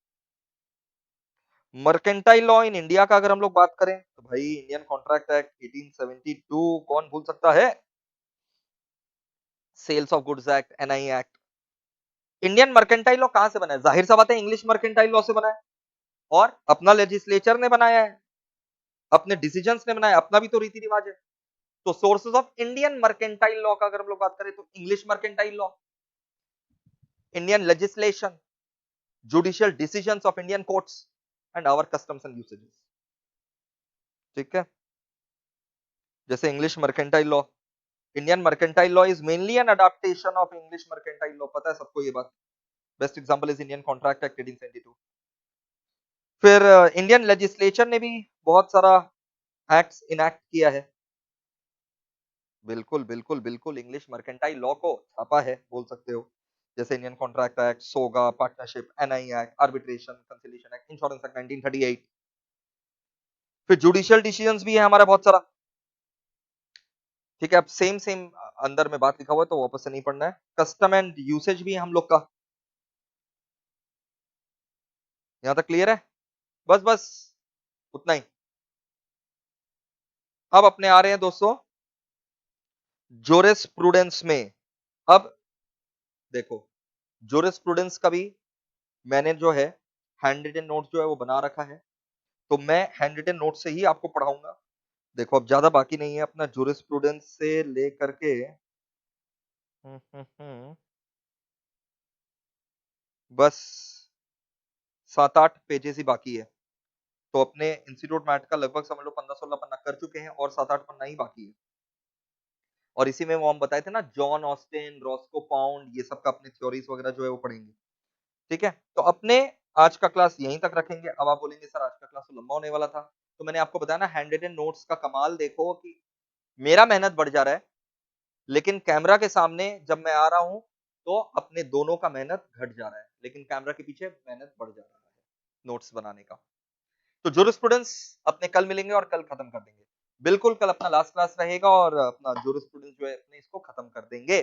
मर्केंटाइल लॉ इन इंडिया का अगर हम लोग बात करें, तो भाई इंडियन कॉन्ट्रैक्ट एक्ट 1872, कौन भूल सकता है? Sales of goods act, NI act. Indian mercantile law कहां से बना है? जाहिर सा बात है, इंग्लिश मर्केंटाइल लॉ से बना है, और अपना लेजिस्लेचर ने बनाया है, अपने डिसीजंस ने बनाया, अपना भी तो रीति रिवाज है। तो sources of Indian mercantile law का अगर हम लोग बात करें, तो English mercantile law, Indian legislation, judicial decisions of Indian courts, and our customs and usages. ठीक है, जैसे English mercantile law, Indian mercantile law is mainly an adaptation of English mercantile law, पता है सबको ये बात। Best example is Indian contract act 1872। फिर Indian legislature ने भी बहुत सारा एक्ट्स इनैक्ट किया है। बिल्कुल बिल्कुल बिल्कुल, इंग्लिश मर्केंटाइल लॉ को छापा है बोल सकते हो, जैसे Indian contract act, SOGA, partnership, NI act, arbitration, conciliation act, insurance act 1938। फिर जुडिशियल डिसीजंस भी है हमारा बहुत सारा। ठीक है, अब सेम सेम अंदर में बात लिखा हुआ है तो वापस से नहीं पढ़ना है। कस्टम एंड यूसेज भी है हम लोग का। यहां तक क्लियर है? बस बस उतना ही। अब अपने आ रहे हैं दोस्तों जोरिस्प्रूडेंस में। अब देखो, जोरिस्प्रूडेंस का भी मैंने जो है हैंड रिटन नोट जो है वो बना रखा है, तो मैं हैंड रिटन नोट से ही आपको पढ़ाऊंगा। देखो अब ज्यादा बाकी नहीं है अपना, जोरिस्प्रूडेंस से लेकर के बस 7-8 पेजेस ही बाकी है। तो अपने इंस्टीट्यूट मैट का लगभग समझ लो 15-16 पन्ना कर चुके हैं और 7-8 पन्ना ही बाकी है। और इसी में वो हम बताए थे ना, जॉन ऑस्टिन, रॉस्को पाउंड, ये सब का अपने थ्योरीज वगैरह जो है वो पढ़ेंगे। ठीक है, तो अपने आज का क्लास यहीं तक रखेंगे। अब आप बोलेंगे सर आज का क्लास तो लंबा होने वाला था, तो मैंने आपको बताया ना हैंड रिटन नोट्स का कमाल देखो कि मेरा मेहनत बढ़ जा रहा है, लेकिन कैमरा के सामने जब मैं आ रहा हूं तो अपने दोनों का मेहनत घट जा रहा है, लेकिन कैमरा के पीछे मेहनत बढ़ जा रहा है नोट्स बनाने का। तो जूरिस्प्रूडेंस अपने कल मिलेंगे और कल खत्म कर देंगे। बिल्कुल कल अपना लास्ट क्लास रहेगा और अपना जूरिस्प्रूडेंस जो है अपने इसको खत्म कर देंगे।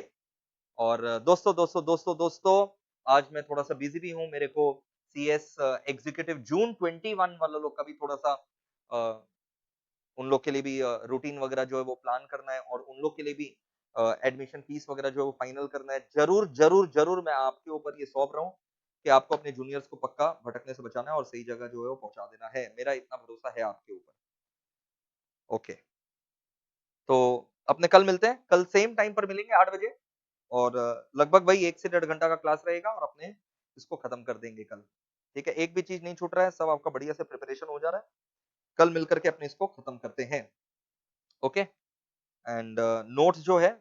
और दोस्तों आज मैं थोड़ा सा बिजी भी हूँ, मेरे को सीएस एग्जीक्यूटिव जून 21 वाला लोग का भी थोड़ा सा उन लोग के लिए भी रूटीन वगैरह जो है वो प्लान करना है, और उन लोग के लिए भी एडमिशन फीस वगैरह जो है वो फाइनल करना है। जरूर जरूर जरूर मैं आपके ऊपर ये सौंप रहा हूँ कि आपको अपने जूनियर्स को पक्का भटकने से बचाना है और सही जगह जो है वो पहुंचा देना है। मेरा इतना भरोसा है आपके ऊपर। ओके, तो अपने कल मिलते हैं, कल सेम टाइम पर मिलेंगे 8 बजे, और लगभग वही 1 से 1.5 घंटा का क्लास रहेगा और अपने इसको खत्म कर देंगे कल। ठीक है, एक भी चीज नहीं छूट रहा है, सब आपका बढ़िया से प्रिपरेशन हो जा रहा है। कल मिलकर के अपने इसको खत्म करते हैं। ओके, एंड नोट्स जो है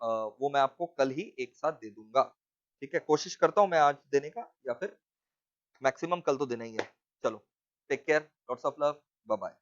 वो मैं आपको कल ही एक साथ दे दूंगा। ठीक है, कोशिश करता हूं मैं आज देने का, या फिर मैक्सिमम कल तो देना ही है। चलो, take care, lots of love, bye bye.